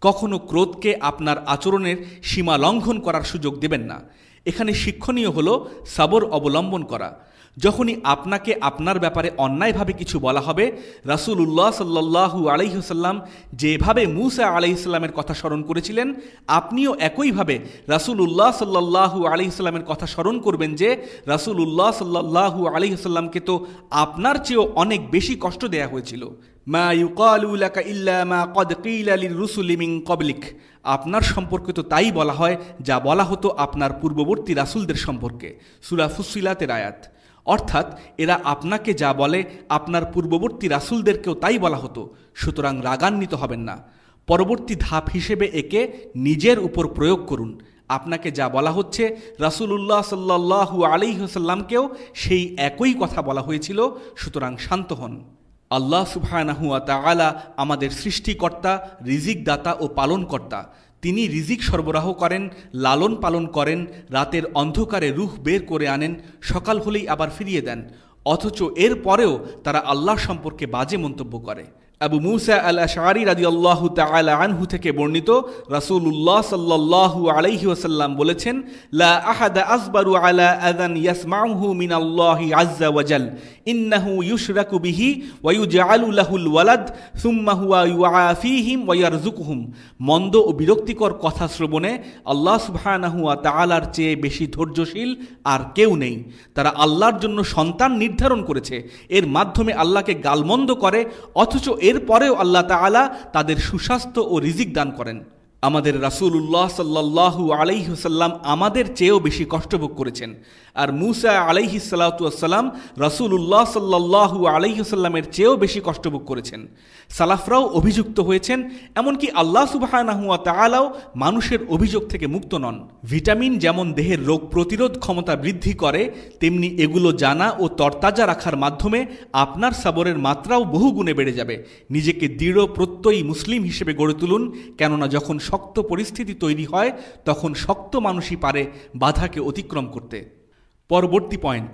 কখনো ক্রোধকে আপনার আচরণের সীমা লঙ্ঘন করার সুযোগ দেবেন না। এখানে শিক্ষণীয় হলো সবর অবলম্বন করা। যখনই আপনাকে আপনার ব্যাপারে অন্যায়ভাবে কিছু বলা হবে, রাসূলুল্লাহ সাল্লাল্লাহু আলাইহি ওয়াসাল্লাম যেভাবে মূসা আলাইহিস সালামের কথা স্মরণ করেছিলেন, আপনিও একইভাবে রাসূলুল্লাহ সাল্লাল্লাহু আলাইহি ওয়াসাল্লামের কথা স্মরণ করবেন যে রাসূলুল্লাহ সাল্লাল্লাহু আলাইহি ওয়াসাল্লামকে তো আপনার চেয়েও অনেক বেশি কষ্ট দেয়া হয়েছিল। মা ইউকালু লাকা ইল্লা মা ক্বাদ কিলা লির-রুসুলি মিন ক্বাবলিক। আপনার সম্পর্কে তো তাই বলা হয় যা বলা হতো আপনার পূর্ববর্তী রাসূলদের সম্পর্কে। সূরা ফুসসিলাতের আয়াত। অর্থাৎ এরা আপনাকে যা বলে আপনার পূর্ববর্তী রাসূলদেরকেও তাই বলা হতো। সুতরাং রাগান্বিত হবেন না। পরবর্তী ধাপ হিসেবে একে নিজের উপর প্রয়োগ করুন। আপনাকে যা বলা হচ্ছে রাসূলুল্লাহ সাল্লাল্লাহু আলাইহি ওয়াসাল্লামকেও সেই একই কথা বলা হয়েছিল। সুতরাং শান্ত হন। আল্লাহ সুবহানাহু ওয়া তাআলা আমাদের সৃষ্টিকর্তা, রিজিক দাতা ও পালনকর্তা। তিনি রিজিক সরবরাহ করেন, লালন পালন করেন, রাতের অন্ধকারে রূহ বের করে আনেন, সকাল হলেই আবার ফিরিয়ে দেন। অথচ এর পরেও তারা আল্লাহ সম্পর্কে বাজে মন্তব্য করে। আবু মূসা আল-আশআরী রাদিয়াল্লাহু তাআলা আনহু থেকে বর্ণিত, রাসূলুল্লাহ সাল্লাল্লাহু আলাইহি ওয়াসাল্লাম বলেছেন, লা আহাদা আসবারু আলা আযান ইয়াসমাউহু মিনাল্লাহি আযজা ওয়া জাল ইন্নাহু ইউশরাকু বিহি ওয়া ইউজআলু লাহুল ওয়ালাদ সুম্মা হুয়া ইউআফিহিম ওয়া ইয়ারযুকুহুম। মন্দ ও বিরক্তিকর কথা শ্রবণে আল্লাহ সুবহানাহু ওয়া তাআলার চেয়ে বেশি ধৈর্যশীল আর কেউ নেই। তারা আল্লাহর জন্য সন্তান নির্ধারণ করেছে, এর মাধ্যমে আল্লাহকে গালমন্দ করে, অথচ এর পরেও আল্লাহ তাআলা তাদের সুস্বাস্থ্য ও রিজিক দান করেন। আমাদের রাসূলুল্লাহ সাল্লাল্লাহু আলাইহি ওয়াসাল্লাম আমাদের চেয়েও বেশি কষ্টভোগ করেছেন। আর মূসা আলাইহিস সালাতু ওয়াসসালাম রাসূলুল্লাহ সাল্লাল্লাহু আলাইহি ওয়াসাল্লামের চেয়েও বেশি কষ্টভোগ করেছেন। সালাফরাও অভিযুক্ত হয়েছেন, এমনকি আল্লাহ সুবহানাহু ওয়া তাআলাও মানুষের অভিযোগ থেকে মুক্ত নন। ভিটামিন যেমন দেহের রোগ প্রতিরোধ ক্ষমতা বৃদ্ধি করে, তেমনি এগুলো জানা ও তরতাজা রাখার মাধ্যমে আপনার সবরের মাত্রাও বহু গুণে বেড়ে যাবে। নিজেকে দৃঢ় প্রত্যয়ী মুসলিম হিসেবে গড়ে তুলুন, কেননা যখন শক্ত পরিস্থিতি তৈরি হয় তখন শক্ত মানুষই পারে বাধাকে অতিক্রম করতে। পরবর্তী পয়েন্ট,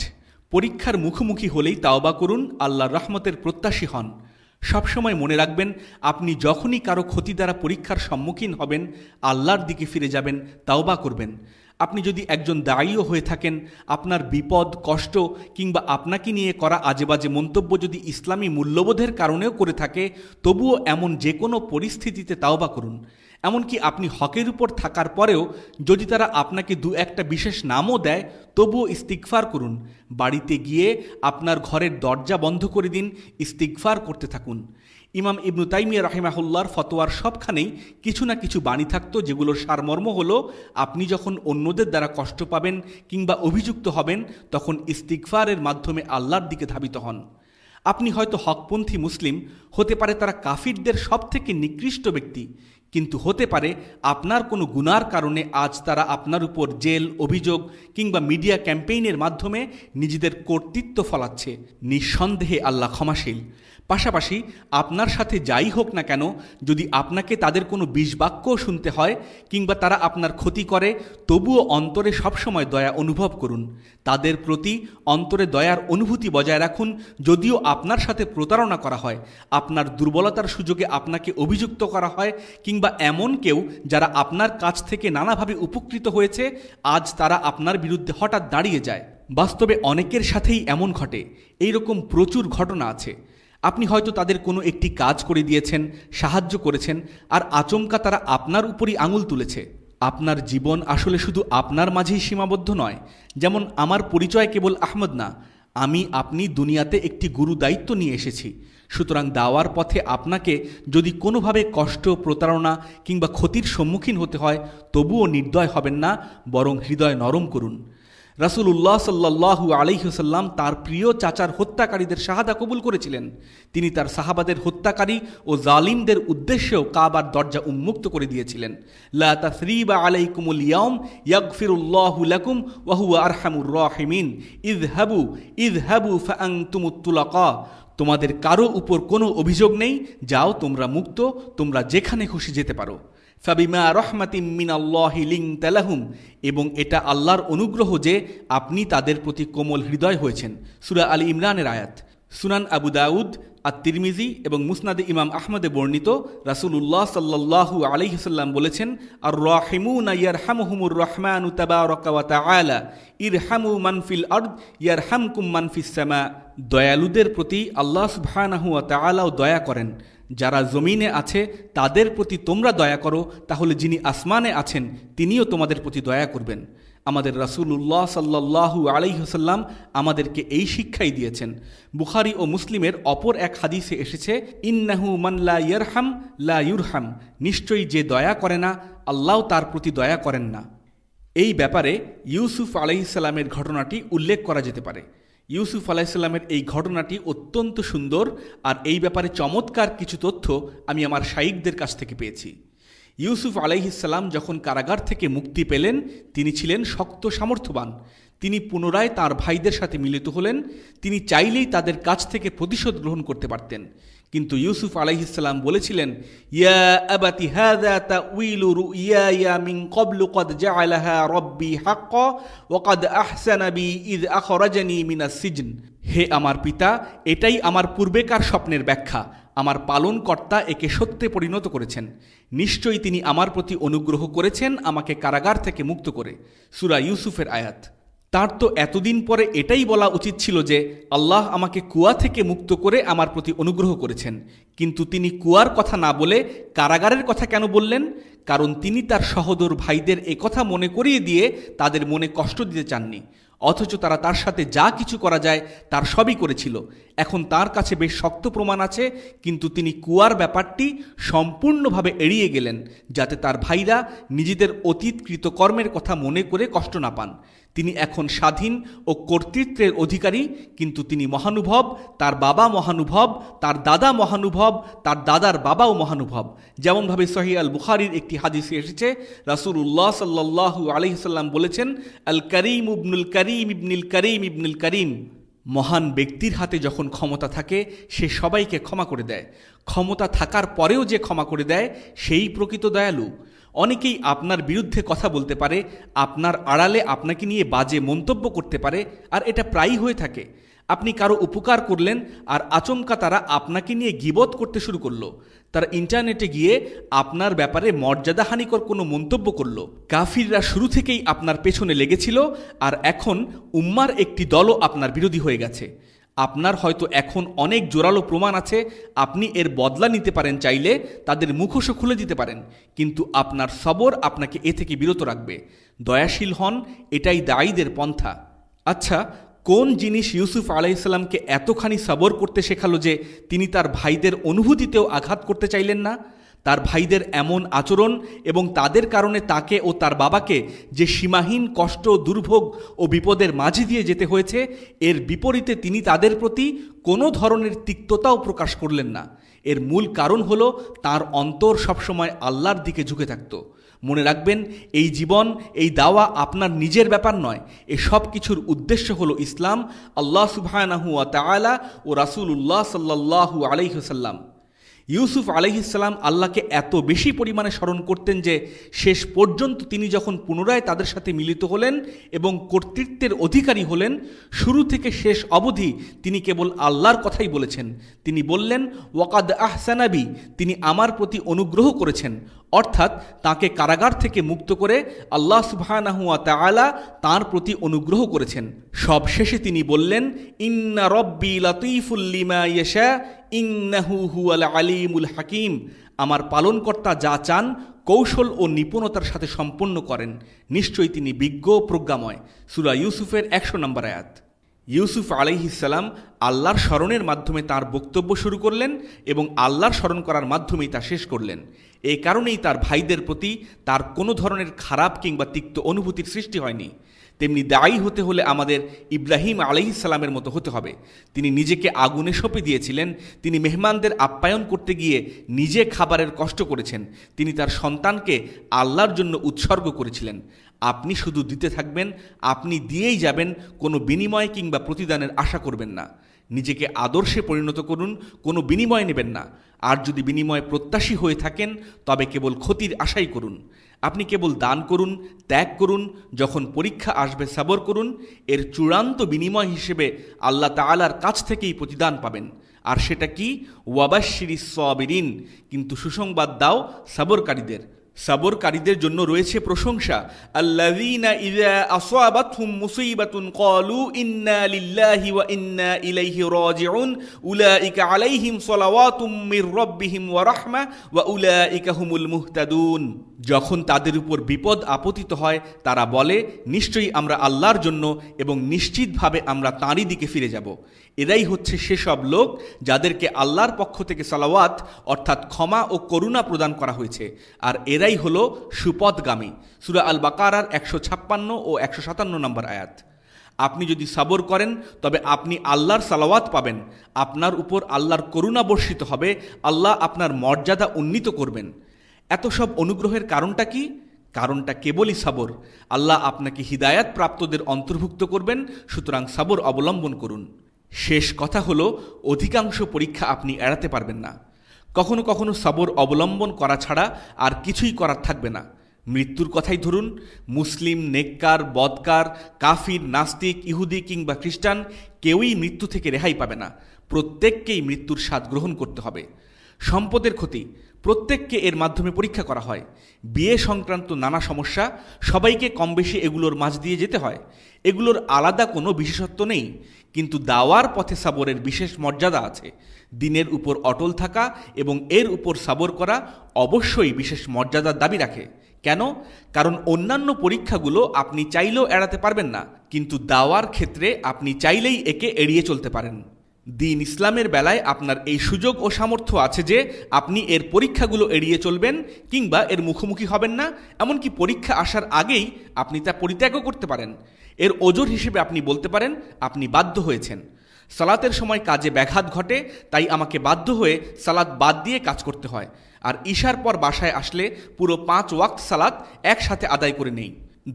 পরীক্ষার মুখোমুখি হলেই তাওবা করুন, আল্লাহর রহমতের প্রত্যাশী হন। সবসময় মনে রাখবেন, আপনি যখনই কারো ক্ষতি দ্বারা পরীক্ষার সম্মুখীন হবেন, আল্লাহর দিকে ফিরে যাবেন, তাওবা করবেন। আপনি যদি একজন দায়ীও হয়ে থাকেন, আপনার বিপদ, কষ্ট কিংবা আপনাকে নিয়ে করা আজেবাজে মন্তব্য যদি ইসলামী মূল্যবোধের কারণেও করে থাকে, তবুও এমন যে কোনো পরিস্থিতিতে তাওবা করুন। এমনকি আপনি হকের উপর থাকার পরেও যদি তারা আপনাকে দু একটা বিশেষ নামও দেয়, তবুও ইস্তিগফার করুন। বাড়িতে গিয়ে আপনার ঘরের দরজা বন্ধ করে দিন, ইস্তিগফার করতে থাকুন। ইমাম ইবনু তাইমিয়া রাহিমাহুল্লাহর ফতোয়ার সবখানেই কিছু না কিছু বাণী থাকতো, যেগুলোর সারমর্ম হলো আপনি যখন অন্যদের দ্বারা কষ্ট পাবেন কিংবা অভিযুক্ত হবেন, তখন ইস্তিগফারের মাধ্যমে আল্লাহর দিকে ধাবিত হন। আপনি হয়তো হকপন্থী মুসলিম, হতে পারে তারা কাফিরদের সব থেকে নিকৃষ্ট ব্যক্তি, কিন্তু হতে পারে আপনার কোনো গুনার কারণে আজ তারা আপনার উপর জেল, অভিযোগ কিংবা মিডিয়া ক্যাম্পেইনের মাধ্যমে নিজেদের কর্তৃত্ব ফলাচ্ছে। নিঃসন্দেহে আল্লাহ ক্ষমাশীল। পাশাপাশি আপনার সাথে যাই হোক না কেন, যদি আপনাকে তাদের কোনো বিষবাক্যও শুনতে হয় কিংবা তারা আপনার ক্ষতি করে, তবুও অন্তরে সবসময় দয়া অনুভব করুন। তাদের প্রতি অন্তরে দয়ার অনুভূতি বজায় রাখুন। যদিও আপনার সাথে প্রতারণা করা হয়, আপনার দুর্বলতার সুযোগে আপনাকে অভিযুক্ত করা হয়, কিংবা এমন কেউ যারা আপনার কাছ থেকে নানাভাবে উপকৃত হয়েছে, আজ তারা আপনার বিরুদ্ধে হঠাৎ দাঁড়িয়ে যায়। বাস্তবে অনেকের সাথেই এমন ঘটে। এইরকম প্রচুর ঘটনা আছে। আপনি হয়তো তাদের কোনো একটি কাজ করে দিয়েছেন, সাহায্য করেছেন, আর আচমকা তারা আপনার উপরই আঙুল তুলেছে। আপনার জীবন আসলে শুধু আপনার মাঝেই সীমাবদ্ধ নয়। যেমন আমার পরিচয় কেবল আহমদ না, আপনি দুনিয়াতে একটি গুরু দায়িত্ব নিয়ে এসেছি। সুতরাং দাওয়ার পথে আপনাকে যদি কোনোভাবে কষ্ট, প্রতারণা কিংবা ক্ষতির সম্মুখীন হতে হয়, তবুও নির্দয় হবেন না, বরং হৃদয় নরম করুন। রাসূলুল্লাহ সাল্লাল্লাহু আলাইহি ওয়াসাল্লাম তার প্রিয় চাচার হত্যাকারীদের শাহাদা কবুল করেছিলেন। তিনি তার সাহাবাদের হত্যাকারী ও জালিমদের উদ্দেশ্যেও কাবার দরজা উন্মুক্ত করে দিয়েছিলেন। লা তাসরিবা আলাইকুমুল ইয়াউম ইয়াগফিরুল্লাহু লাকুম ওয়া হুয়া আরহামুর রাহিমিন ইযহাবু ফাআনতুমুত তুলাকা। তোমাদের কারো উপর কোনো অভিযোগ নেই, যাও তোমরা মুক্ত, তোমরা যেখানে খুশি যেতে পারো। ফাবিমা রহমাতিম মিনাল্লাহি লিনতা লাহুম, এবং এটা আল্লাহর অনুগ্রহ যে আপনি তাদের প্রতি কোমল হৃদয় হয়েছেন। সূরা আলী ইমরানের আয়াত। সুনান আবু দাউদ, আত-তিরমিজি এবং মুসনাদে ইমাম আহমদে বর্ণিত, রাসূলুল্লাহ সাল্লাল্লাহু আলাইহি ওয়াসাল্লাম বলেছেন, আর রাহিমুনা ইয়ারহামুহুমুর রহমানু তাবারাকা ওয়া তাআলা ইরহামু মান ফিল আরদ ইয়ারহামকুম মান ফিস সামা। দয়ালুদের প্রতি আল্লাহ সুবহানাহু ওয়া তাআলাও দয়া করেন। যারা জমিনে আছে তাদের প্রতি তোমরা দয়া করো, তাহলে যিনি আসমানে আছেন তিনিও তোমাদের প্রতি দয়া করবেন। আমাদের রাসূলুল্লাহ সাল্লাল্লাহু আলাইহি ওয়াসাল্লাম আমাদেরকে এই শিক্ষাই দিয়েছেন। বুখারী ও মুসলিমের অপর এক হাদিসে এসেছে, ইন্নাহু মান লা ইয়ারহাম লা ইউরহাম, নিশ্চয়ই যে দয়া করে না, আল্লাহ তার প্রতি দয়া করেন না। এই ব্যাপারে ইউসুফ আলাইহিস সালামের ঘটনাটি উল্লেখ করা যেতে পারে। ইউসুফ আলাইহিসসালামের এই ঘটনাটি অত্যন্ত সুন্দর, আর এই ব্যাপারে চমৎকার কিছু তথ্য আমি আমার শাইখদের কাছ থেকে পেয়েছি। ইউসুফ আলাইহিসসালাম যখন কারাগার থেকে মুক্তি পেলেন, তিনি ছিলেন শক্ত সামর্থ্যবান। তিনি পুনরায় তাঁর ভাইদের সাথে মিলিত হলেন। তিনি চাইলেই তাদের কাছ থেকে প্রতিশোধ গ্রহণ করতে পারতেন, কিন্তু ইউসুফ আলাইহিসসালাম বলেছিলেন, ইয়া আবাতি হাযা তাউইলু রুইয়ায়া মিন ক্বাবলু ক্বাদ জাআলাহা রাব্বি হাক্কা ওয়া ক্বাদ আহসানা বি ইয আখরাজানি মিনাস সিজন। হে আমার পিতা, এটাই আমার পূর্বেকার স্বপ্নের ব্যাখ্যা। আমার পালনকর্তা একে সত্যে পরিণত করেছেন। নিশ্চয়ই তিনি আমার প্রতি অনুগ্রহ করেছেন আমাকে কারাগার থেকে মুক্ত করে। সূরা ইউসুফের আয়াত। তার তো এতদিন পরে এটাই বলা উচিত ছিল যে আল্লাহ আমাকে কুয়া থেকে মুক্ত করে আমার প্রতি অনুগ্রহ করেছেন, কিন্তু তিনি কুয়ার কথা না বলে কারাগারের কথা কেন বললেন? কারণ তিনি তার সহোদর ভাইদের একথা মনে করিয়ে দিয়ে তাদের মনে কষ্ট দিতে চাননি। অথচ তারা তার সাথে যা কিছু করা যায় তার সবই করেছিল। এখন তার কাছে বেশ শক্ত প্রমাণ আছে, কিন্তু তিনি কুয়ার ব্যাপারটি সম্পূর্ণভাবে এড়িয়ে গেলেন, যাতে তার ভাইরা নিজেদের অতীত কৃতকর্মের কথা মনে করে কষ্ট না পান। তিনি এখন স্বাধীন ও কর্তৃত্বের অধিকারী, কিন্তু তিনি মহানুভব, তার বাবা মহানুভব, তার দাদা মহানুভব, তার দাদার বাবাও মহানুভব। যেমনভাবে সহিহ আল বুখারীর একটি হাদিসে এসেছে, রাসূলুল্লাহ সাল্লাল্লাহু আলাইহি ওয়াসাল্লাম বলেছেন, আল করিম ইবনুল করিম ইবনুল করিম ইবনুল করিম। মহান ব্যক্তির হাতে যখন ক্ষমতা থাকে, সে সবাইকে ক্ষমা করে দেয়। ক্ষমতা থাকার পরেও যে ক্ষমা করে দেয়, সেই প্রকৃত দয়ালু। অনেকেই আপনার বিরুদ্ধে কথা বলতে পারে, আপনার আড়ালে আপনাকে নিয়ে বাজে মন্তব্য করতে পারে, আর এটা প্রায়ই হয়ে থাকে। আপনি কারো উপকার করলেন আর আচমকা তারা আপনাকে নিয়ে গীবত করতে শুরু করলো। তারা ইন্টারনেটে গিয়ে আপনার ব্যাপারে মর্যাদাহানিকর কোনো মন্তব্য করলো। কাফিররা শুরু থেকেই আপনার পেছনে লেগেছিল, আর এখন উম্মার একটি দলও আপনার বিরোধী হয়ে গেছে। আপনার হয়তো এখন অনেক জোরালো প্রমাণ আছে, আপনি এর বদলা নিতে পারেন, চাইলে তাদের মুখোশও খুলে দিতে পারেন, কিন্তু আপনার সবর আপনাকে এ থেকে বিরত রাখবে। দয়াশীল হন, এটাই দায়ীদের পন্থা। আচ্ছা, কোন জিনিস ইউসুফ আলাইহিসসালামকে এতখানি সবর করতে শেখালো যে তিনি তার ভাইদের অনুভূতিতেও আঘাত করতে চাইলেন না? তার ভাইদের এমন আচরণ এবং তাদের কারণে তাকে ও তার বাবাকে যে সীমাহীন কষ্ট, দুর্ভোগ ও বিপদের মাঝে দিয়ে যেতে হয়েছে, এর বিপরীতে তিনি তাদের প্রতি কোনো ধরনের তিক্ততাও প্রকাশ করলেন না। এর মূল কারণ হলো তার অন্তর সবসময় আল্লাহর দিকে ঝুঁকে থাকত। মনে রাখবেন, এই জীবন, এই দাওয়া আপনার নিজের ব্যাপার নয়। এ সব কিছুর উদ্দেশ্য হলো ইসলাম, আল্লাহ সুবহানাহু ওয়া তাআলা ও রাসূলুল্লাহ সাল্লাল্লাহু আলাইহি ওয়াসাল্লাম। ইউসুফ আলাইহিসসালাম আল্লাহকে এত বেশি পরিমাণে স্মরণ করতেন যে শেষ পর্যন্ত তিনি যখন পুনরায় তাদের সাথে মিলিত হলেন এবং কর্তৃত্বের অধিকারী হলেন, শুরু থেকে শেষ অবধি তিনি কেবল আল্লাহর কথাই বলেছেন। তিনি বললেন, ওয়াকাদ আহসানাবি, তিনি আমার প্রতি অনুগ্রহ করেছেন, অর্থাৎ তাকে কারাগার থেকে মুক্ত করে আল্লাহ সুবহানাহু ওয়া তাআলা তাঁর প্রতি অনুগ্রহ করেছেন। সব শেষে তিনি বললেন, ইন্না রব্বি লাতীফুল লিমা ইয়াশা ইন্নাহু হুয়াল আলিমুল হাকিম, আমার পালনকর্তা যা চান কৌশল ও নিপুণতার সাথে সম্পন্ন করেন, নিশ্চয়ই তিনি বিজ্ঞ প্রজ্ঞাময়। সূরা ইউসুফের 100 নম্বর আয়াত। ইউসুফ আলাইহিসসালাম আল্লাহর স্মরণের মাধ্যমে তার বক্তব্য শুরু করলেন এবং আল্লাহর স্মরণ করার মাধ্যমেই তা শেষ করলেন। এই কারণেই তার ভাইদের প্রতি তার কোনো ধরনের খারাপ কিংবা তিক্ত অনুভূতির সৃষ্টি হয়নি। তেমনি দায়ী হতে হলে আমাদের ইব্রাহিম আলাইহিসসালামের মতো হতে হবে। তিনি নিজেকে আগুনে সঁপে দিয়েছিলেন, তিনি মেহমানদের আপ্যায়ন করতে গিয়ে নিজে খাবারের কষ্ট করেছেন, তিনি তার সন্তানকে আল্লাহর জন্য উৎসর্গ করেছিলেন। আপনি শুধু দিতে থাকবেন, আপনি দিয়েই যাবেন, কোনো বিনিময় কিংবা প্রতিদানের আশা করবেন না। নিজেকে আদর্শে পরিণত করুন, কোনো বিনিময় নেবেন না। আর যদি বিনিময় প্রত্যাশী হয়ে থাকেন তবে কেবল ক্ষতির আশাই করুন। আপনি কেবল দান করুন, ত্যাগ করুন, যখন পরীক্ষা আসবে সবর করুন। এর চূড়ান্ত বিনিময় হিসেবে আল্লাহ তাআলার কাছ থেকেই প্রতিদান পাবেন। আর সেটা কি? ওয়াবাশশিরিস সাবিরিন, কিন্তু সুসংবাদ দাও সবরকারীদের। সবরকারীদের জন্য রয়েছে প্রশংসা। আল্লাযীনা ইযা আসাবাতহুম মুসীবাতুন ক্বালু ইন্না লিল্লাহি ওয়া ইন্না ইলাইহি রাজিউন উলাইকা আলাইহিম সালাওয়াতুম মির রাব্বিহিম ওয়া রাহমা ওয়া উলাইকা হুমুল মুহতাদুন। যখন তাদের উপর বিপদ আপতিত হয় তারা বলে, নিশ্চয়ই আমরা আল্লাহর জন্য এবং নিশ্চিতভাবে আমরা তাঁরই দিকে ফিরে যাব। এরাই হচ্ছে সেসব লোক যাদেরকে আল্লাহর পক্ষ থেকে সালাওয়াত অর্থাৎ ক্ষমা ও করুণা প্রদান করা হয়েছে, আর এরাই হলো সুপথগামী। সূরা আল বাকারার 156 ও 157 নম্বর আয়াত। আপনি যদি সবর করেন তবে আপনি আল্লাহর সালাওয়াত পাবেন, আপনার উপর আল্লাহর করুণা বর্ষিত হবে, আল্লাহ আপনার মর্যাদা উন্নীত করবেন। এত সব অনুগ্রহের কারণটা কি? কারণটা কেবলই সবর। আল্লাহ আপনাকে হিদায়াত প্রাপ্তদের অন্তর্ভুক্ত করবেন, সুতরাং সবর অবলম্বন করুন। শেষ কথা হলো, অধিকাংশ পরীক্ষা আপনি এড়াতে পারবেন না। কখনো কখনো সবর অবলম্বন করা ছাড়া আর কিছুই করার থাকবে না। মৃত্যুর কথাই ধরুন, মুসলিম, নেককার, বদকার, কাফির, নাস্তিক, ইহুদি কিংবা খ্রিস্টান কেউই মৃত্যু থেকে রেহাই পাবে না। প্রত্যেককেই মৃত্যুর স্বাদ গ্রহণ করতে হবে। সম্পদের ক্ষতি, প্রত্যেককে এর মাধ্যমে পরীক্ষা করা হয়। বিয়ে সংক্রান্ত নানা সমস্যা, সবাইকে কম বেশি এগুলোর মাঝ দিয়ে যেতে হয়। এগুলোর আলাদা কোনো বিশেষত্ব নেই, কিন্তু দাওয়ার পথে সবরের বিশেষ মর্যাদা আছে। দিনের উপর অটল থাকা এবং এর উপর সবর করা অবশ্যই বিশেষ মর্যাদার দাবি রাখে। কেন? কারণ অন্যান্য পরীক্ষাগুলো আপনি চাইলেও এড়াতে পারবেন না, কিন্তু দাওয়ার ক্ষেত্রে আপনি চাইলেই একে এড়িয়ে চলতে পারেন। দিন ইসলামের বেলায় আপনার এই সুযোগ ও সামর্থ্য আছে যে আপনি এর পরীক্ষাগুলো এড়িয়ে চলবেন কিংবা এর মুখোমুখি হবেন না। এমনকি পরীক্ষা আসার আগেই আপনি তা পরিত্যাগও করতে পারেন। এর ওজর হিসেবে আপনি বলতে পারেন আপনি বাধ্য হয়েছেন। সালাতের সময় কাজে ব্যাঘাত ঘটে, তাই আমাকে বাধ্য হয়ে সালাত বাদ দিয়ে কাজ করতে হয়। আর ঈশার পর বাসায় আসলে পুরো 5 ওয়াক্ত সালাত একসাথে আদায় করে নেই।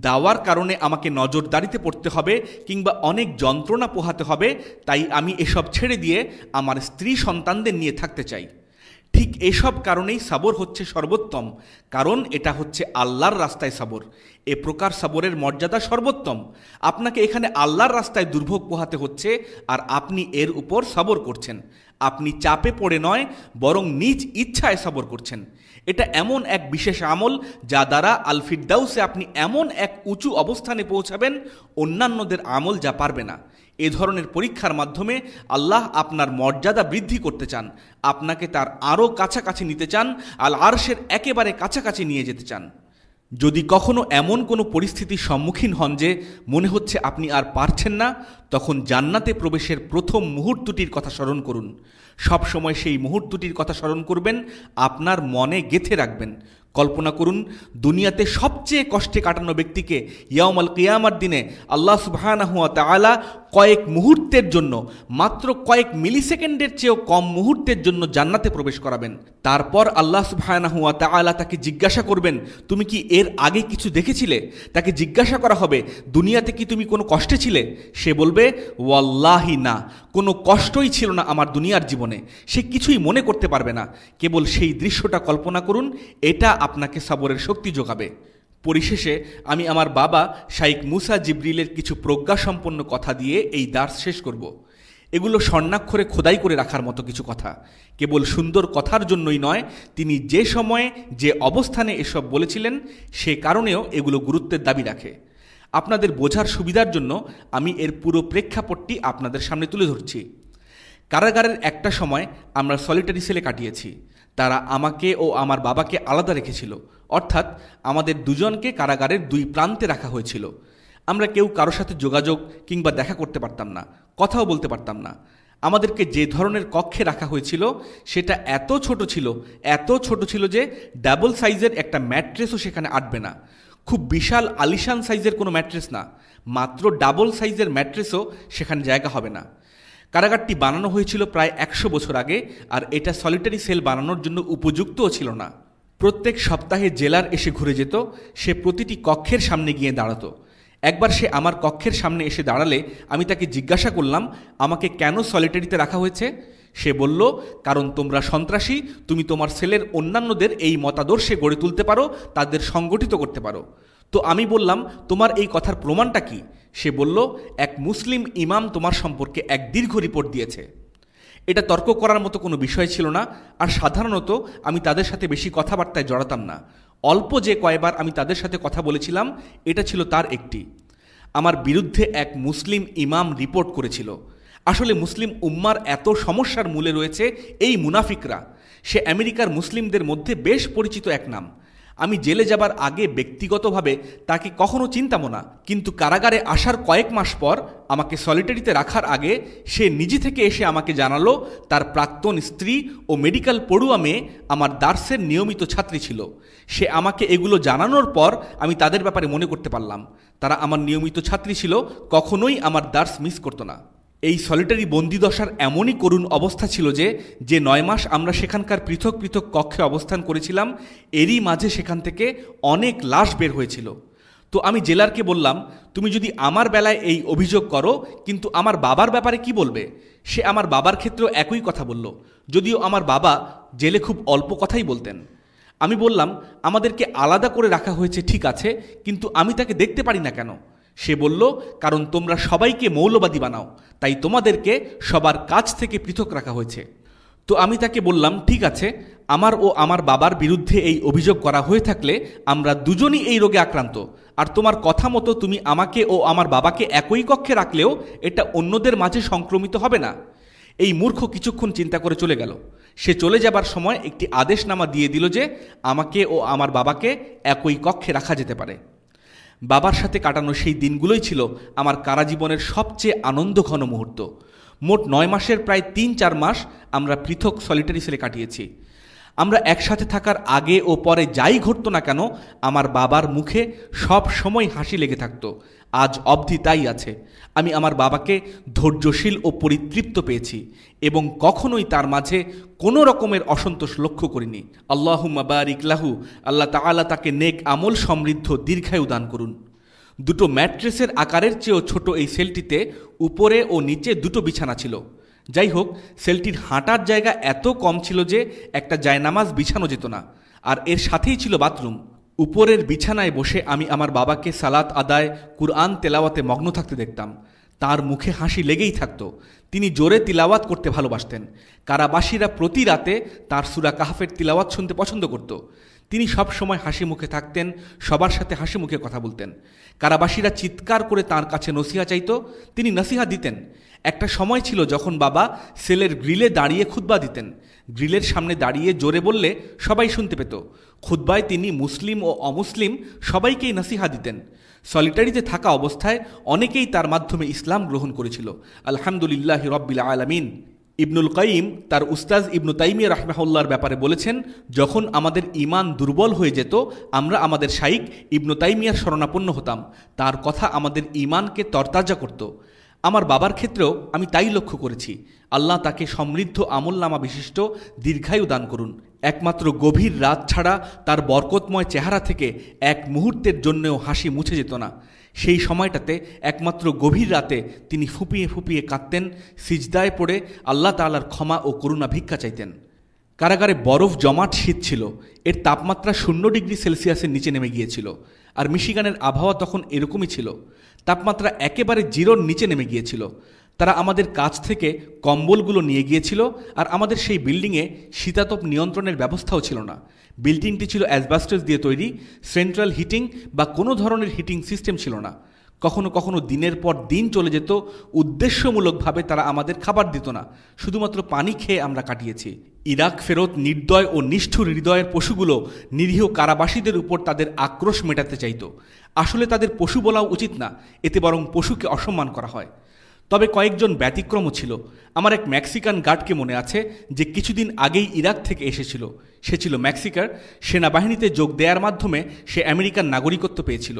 দাওয়ার কারণে আমাকে নজরদারিতে পড়তে হবে কিংবা অনেক যন্ত্রণা পোহাতে হবে, তাই আমি এসব ছেড়ে দিয়ে আমার স্ত্রী সন্তানদের নিয়ে থাকতে চাই। ঠিক এসব কারণেই সবর হচ্ছে সর্বোত্তম, কারণ এটা হচ্ছে আল্লাহর রাস্তায় সবর। এ প্রকার সবরের মর্যাদা সর্বোত্তম। আপনাকে এখানে আল্লাহর রাস্তায় দুর্ভোগ পোহাতে হচ্ছে আর আপনি এর উপর সবর করছেন। আপনি চাপে পড়ে নয়, বরং নিজ ইচ্ছায় সবর করছেন। এটা এমন এক বিশেষ আমল যা দ্বারা আল ফিরদাউসে আপনি এমন এক উঁচু অবস্থানে পৌঁছাবেন অন্যান্যদের আমল যা পারবে না। এ ধরনের পরীক্ষার মাধ্যমে আল্লাহ আপনার মর্যাদা বৃদ্ধি করতে চান, আপনাকে তার আরও কাছাকাছি নিতে চান, আল আরশের একেবারে কাছাকাছি নিয়ে যেতে চান। যদি কখনো এমন কোনো পরিস্থিতির সম্মুখীন হন যে মনে হচ্ছে আপনি আর পারছেন না, তখন জান্নাতে প্রবেশের প্রথম মুহূর্তটির কথা স্মরণ করুন। সবসময় সেই মুহূর্তটির কথা স্মরণ করবেন, আপনার মনে গেঁথে রাখবেন। কল্পনা করুন, দুনিয়াতে সবচেয়ে কষ্টে কাটানো ব্যক্তিকে ইয়াউমাল কিয়ামার দিনে আল্লাহ সুবহানাহু ওয়া তাআলা কয়েক মুহূর্তের জন্য, মাত্র কয়েক মিলিসেকেন্ডের চেয়েও কম মুহূর্তের জন্য জান্নাতে প্রবেশ করাবেন। তারপর আল্লাহ সুবহানাহু ওয়া তাআলা তাকে জিজ্ঞাসা করবেন, তুমি কি এর আগে কিছু দেখেছিলে? তাকে জিজ্ঞাসা করা হবে, দুনিয়াতে কি তুমি কোনো কষ্টে ছিলে? সে বলবে, ওয়াল্লাহি না, কোনো কষ্টই ছিল না আমার দুনিয়ার জীবনে। সে কিছুই মনে করতে পারবে না। কেবল সেই দৃশ্যটা কল্পনা করুন, এটা আপনাকে সবরের শক্তি যোগাবে। পরিশেষে আমি আমার বাবা শাইখ মুসা জিবরিলের কিছু প্রজ্ঞাসম্পন্ন কথা দিয়ে এই দার্স শেষ করব। এগুলো স্বর্ণাক্ষরে খোদাই করে রাখার মতো কিছু কথা। কেবল সুন্দর কথার জন্যই নয়, তিনি যে সময়ে যে অবস্থানে এসব বলেছিলেন সে কারণেও এগুলো গুরুত্বের দাবি রাখে। আপনাদের বোঝার সুবিধার জন্য আমি এর পুরো প্রেক্ষাপটটি আপনাদের সামনে তুলে ধরছি। কারাগারের একটা সময় আমরা সলিটারি সেলে কাটিয়েছি। তারা আমাকে ও আমার বাবাকে আলাদা রেখেছিল, অর্থাৎ আমাদের দুজনকে কারাগারের দুই প্রান্তে রাখা হয়েছিল। আমরা কেউ কারোর সাথে যোগাযোগ কিংবা দেখা করতে পারতাম না, কথাও বলতে পারতাম না। আমাদেরকে যে ধরনের কক্ষে রাখা হয়েছিল সেটা এত ছোট ছিল যে ডাবল সাইজের একটা ম্যাট্রেসও সেখানে আটবে না। খুব বিশাল আলিশান সাইজের কোনো ম্যাট্রেস না, মাত্র ডাবল সাইজের ম্যাট্রেসও সেখানে জায়গা হবে না। কারাগারটি বানানো হয়েছিল প্রায় 100 বছর আগে, আর এটা সলিটারি সেল বানানোর জন্য উপযুক্তও ছিল না। প্রত্যেক সপ্তাহে জেলার এসে ঘুরে যেত, সে প্রতিটি কক্ষের সামনে গিয়ে দাঁড়াতো। একবার সে আমার কক্ষের সামনে এসে দাঁড়ালে আমি তাকে জিজ্ঞাসা করলাম, আমাকে কেন সলিটারিতে রাখা হয়েছে? সে বলল, কারণ তোমরা সন্ত্রাসী, তুমি তোমার সেলের অন্যান্যদের এই মতাদর্শে গড়ে তুলতে পারো, তাদের সংগঠিত করতে পারো। তো আমি বললাম, তোমার এই কথার প্রমাণটা কি? সে বলল, এক মুসলিম ইমাম তোমার সম্পর্কে এক দীর্ঘ রিপোর্ট দিয়েছে। এটা তর্ক করার মতো কোনো বিষয় ছিল না, আর সাধারণত আমি তাদের সাথে বেশি কথাবার্তায় জড়াতাম না। অল্প যে কয়বার আমি তাদের সাথে কথা বলেছিলাম, এটা ছিল তার একটি। আমার বিরুদ্ধে এক মুসলিম ইমাম রিপোর্ট করেছিল। আসলে মুসলিম উম্মার এত সমস্যার মূলে রয়েছে এই মুনাফিকরা। সে আমেরিকার মুসলিমদের মধ্যে বেশ পরিচিত এক নাম। আমি জেলে যাবার আগে ব্যক্তিগতভাবে তাকে কখনো চিনতামও না, কিন্তু কারাগারে আসার কয়েক মাস পর আমাকে সলিটারিতে রাখার আগে সে নিজে থেকে এসে আমাকে জানালো তার প্রাক্তন স্ত্রী ও মেডিকেল পড়ুয়া মেয়ে আমার দার্সের নিয়মিত ছাত্রী ছিল। সে আমাকে এগুলো জানানোর পর আমি তাদের ব্যাপারে মনে করতে পারলাম তারা আমার নিয়মিত ছাত্রী ছিল, কখনোই আমার দার্স মিস করতো না। এই সলিটারি বন্দিদশার এমনই করুণ অবস্থা ছিল যে 9 মাস আমরা সেখানকার পৃথক পৃথক কক্ষে অবস্থান করেছিলাম, এরই মাঝে সেখান থেকে অনেক লাশ বের হয়েছিল। তো আমি জেলারকে বললাম, তুমি যদি আমার বেলায় এই অভিযোগ করো, কিন্তু আমার বাবার ব্যাপারে কি বলবে? সে আমার বাবার ক্ষেত্রেও একই কথা বলল, যদিও আমার বাবা জেলে খুব অল্প কথাই বলতেন। আমি বললাম, আমাদেরকে আলাদা করে রাখা হয়েছে ঠিক আছে, কিন্তু আমি তাকে দেখতে পারি না কেন? সে বলল, কারণ তোমরা সবাইকে মৌলবাদী বানাও, তাই তোমাদেরকে সবার কাছ থেকে পৃথক রাখা হয়েছে। তো আমি তাকে বললাম, ঠিক আছে, আমার ও আমার বাবার বিরুদ্ধে এই অভিযোগ করা হয়ে থাকলে আমরা দুজনই এই রোগে আক্রান্ত, আর তোমার কথা মতো তুমি আমাকে ও আমার বাবাকে একই কক্ষে রাখলেও এটা অন্যদের মাঝে সংক্রমিত হবে না। এই মূর্খ কিছুক্ষণ চিন্তা করে চলে গেল। সে চলে যাবার সময় একটি আদেশনামা দিয়ে দিল যে আমাকে ও আমার বাবাকে একই কক্ষে রাখা যেতে পারে। বাবার সাথে কাটানো সেই দিনগুলোই ছিল আমার কারাজীবনের সবচেয়ে আনন্দঘন মুহূর্ত। মোট 9 মাসের প্রায় 3-4 মাস আমরা পৃথক সলিটারি সেলে কাটিয়েছি। আমরা একসাথে থাকার আগে ও পরে যাই ঘটতো না কেন, আমার বাবার মুখে সব সময় হাসি লেগে থাকতো। আজ অবধি তাই আছে। আমি আমার বাবাকে ধৈর্যশীল ও পরিতৃপ্ত পেয়েছি এবং কখনোই তার মাঝে কোনো রকমের অসন্তোষ লক্ষ্য করিনি। আল্লাহুম্মা বারিক লাহু, আল্লাহ তাআলা তাকে নেক আমল সমৃদ্ধ দীর্ঘায়ু দান করুন। দুটো ম্যাট্রেসের আকারের চেয়েও ছোট এই সেলটিতে উপরে ও নিচে দুটো বিছানা ছিল। যাই হোক, সেলটির হাঁটার জায়গা এত কম ছিল যে একটা জায়নামাজ বিছানো যেত না, আর এর সাথেই ছিল বাথরুম। উপরের বিছানায় বসে আমি আমার বাবাকে সালাত আদায়, কুরআন তেলাওয়াতে মগ্ন থাকতে দেখতাম। তার মুখে হাসি লেগেই থাকতো। তিনি জোরে তিলাওয়াত করতে ভালোবাসতেন। কারাবাসীরা প্রতি রাতে তার সূরা কাহফের তিলাওয়াত শুনতে পছন্দ করত। তিনি সব সময় হাসি মুখে থাকতেন, সবার সাথে হাসি মুখে কথা বলতেন। কারাবাসীরা চিৎকার করে তাঁর কাছে নসিহা চাইত, তিনি নসিহা দিতেন। একটা সময় ছিল যখন বাবা সেলের গ্রিলে দাঁড়িয়ে খুতবা দিতেন। গ্রিলের সামনে দাঁড়িয়ে জোরে বললে সবাই শুনতে পেত। খুতবায় তিনি মুসলিম ও অমুসলিম সবাইকেই নসিহা দিতেন। সলিটারিতে থাকা অবস্থায় অনেকেই তার মাধ্যমে ইসলাম গ্রহণ করেছিল। আলহামদুলিল্লাহ রব্বিল আলামিন। ইবনুল কাইম তার উস্তাজ ইবনু তাইমিয়া রাহমাহুল্লাহর ব্যাপারে বলেছেন, যখন আমাদের ঈমান দুর্বল হয়ে যেত আমরা আমাদের শাইখ ইবনু তাইমিয়ার শরণাপন্ন হতাম। তার কথা আমাদের ঈমানকে তরতাজা করত। আমার বাবার ক্ষেত্রেও আমি তাই লক্ষ্য করেছি। আল্লাহ তাকে সমৃদ্ধ আমলনামা বিশিষ্ট দীর্ঘায়ু দান করুন। একমাত্র গভীর রাত ছাড়া তার বরকতময় চেহারা থেকে এক মুহূর্তের জন্যও হাসি মুছে যেত না। সেই সময়টাতে একমাত্র গভীর রাতে তিনি ফুঁপিয়ে ফুঁপিয়ে কাঁদতেন, সিজদায় পড়ে আল্লাহ তাআলার ক্ষমা ও করুণা ভিক্ষা চাইতেন। কারাগারে বরফ জমাট শীত ছিল, এর তাপমাত্রা 0 ডিগ্রি সেলসিয়াসের নিচে নেমে গিয়েছিল। আর মিশিগানের আবহাওয়া তখন এরকমই ছিল, তাপমাত্রা একেবারে জিরোর নিচে নেমে গিয়েছিল। তারা আমাদের কাছ থেকে কম্বলগুলো নিয়ে গিয়েছিল, আর আমাদের সেই বিল্ডিংয়ে শীতাতপ নিয়ন্ত্রণের ব্যবস্থাও ছিল না। বিল্ডিংটি ছিল অ্যাসবাস্টস দিয়ে তৈরি, সেন্ট্রাল হিটিং বা কোনো ধরনের হিটিং সিস্টেম ছিল না। কখনো কখনো দিনের পর দিন চলে যেত, উদ্দেশ্যমূলকভাবে তারা আমাদের খাবার দিত না, শুধুমাত্র পানি খেয়ে আমরা কাটিয়েছি। ইরাক ফেরত নির্দয় ও নিষ্ঠুর হৃদয়ের পশুগুলো নিরীহ কারাবাসীদের উপর তাদের আক্রোশ মেটাতে চাইত। আসলে তাদের পশু বলা উচিত না, এতে বরং পশুকে অসম্মান করা হয়। তবে কয়েকজন ব্যতিক্রমও ছিল। আমার এক মেক্সিকান গার্ডকে মনে আছে, যে কিছুদিন আগেই ইরাক থেকে এসেছিল। সে ছিল মেক্সিকার, সেনাবাহিনীতে যোগ দেওয়ার মাধ্যমে সে আমেরিকান নাগরিকত্ব পেয়েছিল।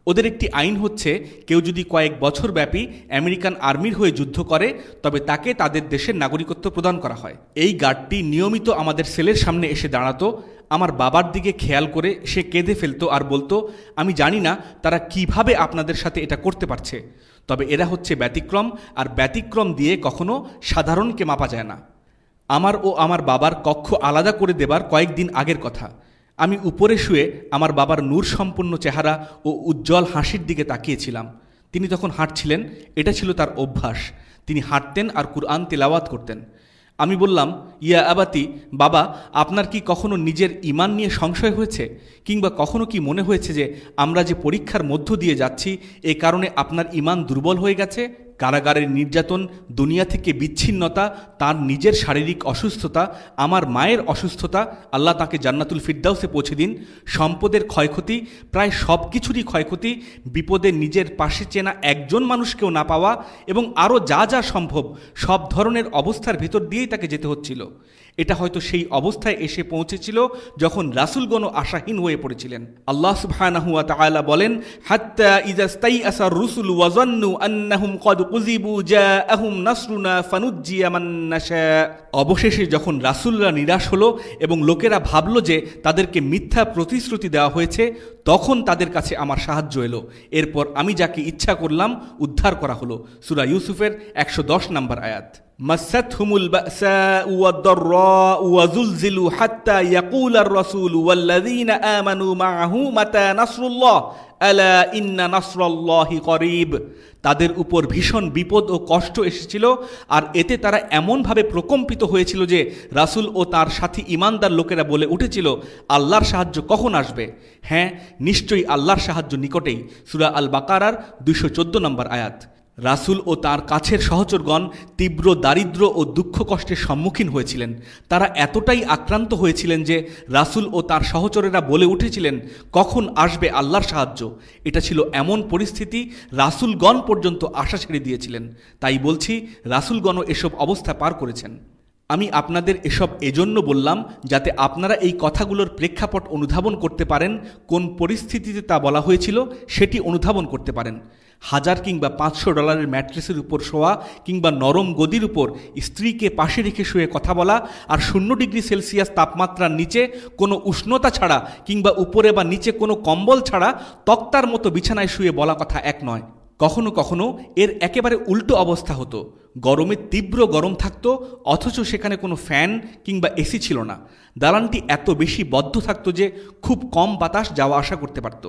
ওদের একটি আইন হচ্ছে, কেউ যদি কয়েক বছর ব্যাপী আমেরিকান আর্মির হয়ে যুদ্ধ করে তবে তাকে তাদের দেশের নাগরিকত্ব প্রদান করা হয়। এই গার্ডটি নিয়মিত আমাদের সেলের সামনে এসে দাঁড়াতো। আমার বাবার দিকে খেয়াল করে সে কেঁদে ফেলতো আর বলতো, আমি জানি না তারা কিভাবে আপনাদের সাথে এটা করতে পারছে, তবে এরা হচ্ছে ব্যতিক্রম, আর ব্যতিক্রম দিয়ে কখনো সাধারণকে মাপা যায় না। আমার ও আমার বাবার কক্ষ আলাদা করে দেবার কয়েকদিন আগের কথা। আমি উপরে শুয়ে আমার বাবার নূর সম্পন্ন চেহারা ও উজ্জ্বল হাসির দিকে তাকিয়েছিলাম। তিনি তখন হাঁটছিলেন, এটা ছিল তার অভ্যাস। তিনি হাঁটতেন আর কুরআন তিলাওয়াত করতেন। আমি বললাম, ইয়া আবাতি, বাবা, আপনার কি কখনো নিজের ঈমান নিয়ে সংশয় হয়েছে, কিংবা কখনো কি মনে হয়েছে যে আমরা যে পরীক্ষার মধ্য দিয়ে যাচ্ছি এ কারণে আপনার ঈমান দুর্বল হয়ে গেছে? কারাগারের নির্যাতন, দুনিয়া থেকে বিচ্ছিন্নতা, তার নিজের শারীরিক অসুস্থতা, আমার মায়ের অসুস্থতা, আল্লাহ তাকে জান্নাতুল ফিরদাউসে পৌঁছে দিন, সম্পদের ক্ষয়ক্ষতি, প্রায় সব কিছুরই ক্ষয়ক্ষতি, বিপদে নিজের পাশে চেনা একজন মানুষকেও না পাওয়া, এবং আরও যা যা সম্ভব সব ধরনের অবস্থার ভেতর দিয়েই তাকে যেতে হচ্ছিল। এটা হয়তো সেই অবস্থায় এসে পৌঁছেছিল যখন রাসূলগণও আশাহীন হয়ে পড়েছিলেন। আল্লাহ সুবহানাহু ওয়া তাআলা বলেন, হাত্তা ইযা স্তাইআসার রুসুলু ওয়া যান্নু আন্নাহুম ক্বাদ কুযিবু জাআহুম নাসরুনা ফানুজ্জিয়া মান নাশা। অবশেষে যখন রাসূলরা নিরাশ হলো এবং লোকেরা ভাবল যে তাদেরকে মিথ্যা প্রতিশ্রুতি দেওয়া হয়েছে, তখন তাদের কাছে আমার সাহায্য এলো। এরপর আমি যাকে ইচ্ছা করলাম উদ্ধার করা হলো। সূরা ইউসুফের 110 নম্বর আয়াত। মাসাতহুমুল বাসাউ ওয়াদ-দাররাউ ওয়াযুলজিলু হাত্তা ইয়াকুলার রাসূলু ওয়াল্লাযীনা আমানু মাআহু মাতা নাসরুল্লাহ আলা ইন্না নাসরাল্লাহি করিব। তাদের উপর ভীষণ বিপদ ও কষ্ট এসেছিল, আর এতে তারা এমনভাবে প্রকম্পিত হয়েছিল যে রাসূল ও তার সাথী ঈমানদার লোকেরা বলে উঠেছিল, আল্লাহর সাহায্য কখন আসবে? হ্যাঁ, নিশ্চয়ই আল্লাহর সাহায্য নিকটেই। সূরা আল বাকারার 214 নম্বর আয়াত। রাসূল ও তার কাছের সহচরগণ তীব্র দারিদ্র ও দুঃখ কষ্টের সম্মুখীন হয়েছিলেন। তারা এতটাই আক্রান্ত হয়েছিলেন যে রাসূল ও তার সহচরেরা বলে উঠেছিলেন, কখন আসবে আল্লাহর সাহায্য? এটা ছিল এমন পরিস্থিতি, রাসূলগণ পর্যন্ত আশা ছেড়ে দিয়েছিলেন। তাই বলছি, রাসূলগণও এসব অবস্থা পার করেছেন। আমি আপনাদের এসব এজন্য বললাম যাতে আপনারা এই কথাগুলোর প্রেক্ষাপট অনুধাবন করতে পারেন, কোন পরিস্থিতিতে তা বলা হয়েছিল সেটি অনুধাবন করতে পারেন। 1000 কিংবা $500 ম্যাট্রেসের উপর শোয়া, কিংবা নরম গদির উপর স্ত্রীকে পাশে রেখে শুয়ে কথা বলা, আর 0 ডিগ্রি সেলসিয়াস তাপমাত্রার নিচে কোনো উষ্ণতা ছাড়া, কিংবা উপরে বা নিচে কোনো কম্বল ছাড়া তক্তার মতো বিছানায় শুয়ে বলা কথা এক নয়। কখনো কখনো এর একেবারে উল্টো অবস্থা হতো। গরমে তীব্র গরম থাকতো, অথচ সেখানে কোনো ফ্যান কিংবা এসি ছিল না। দালানটি এত বেশি বদ্ধ থাকতো যে খুব কম বাতাস যাওয়া আসা করতে পারত।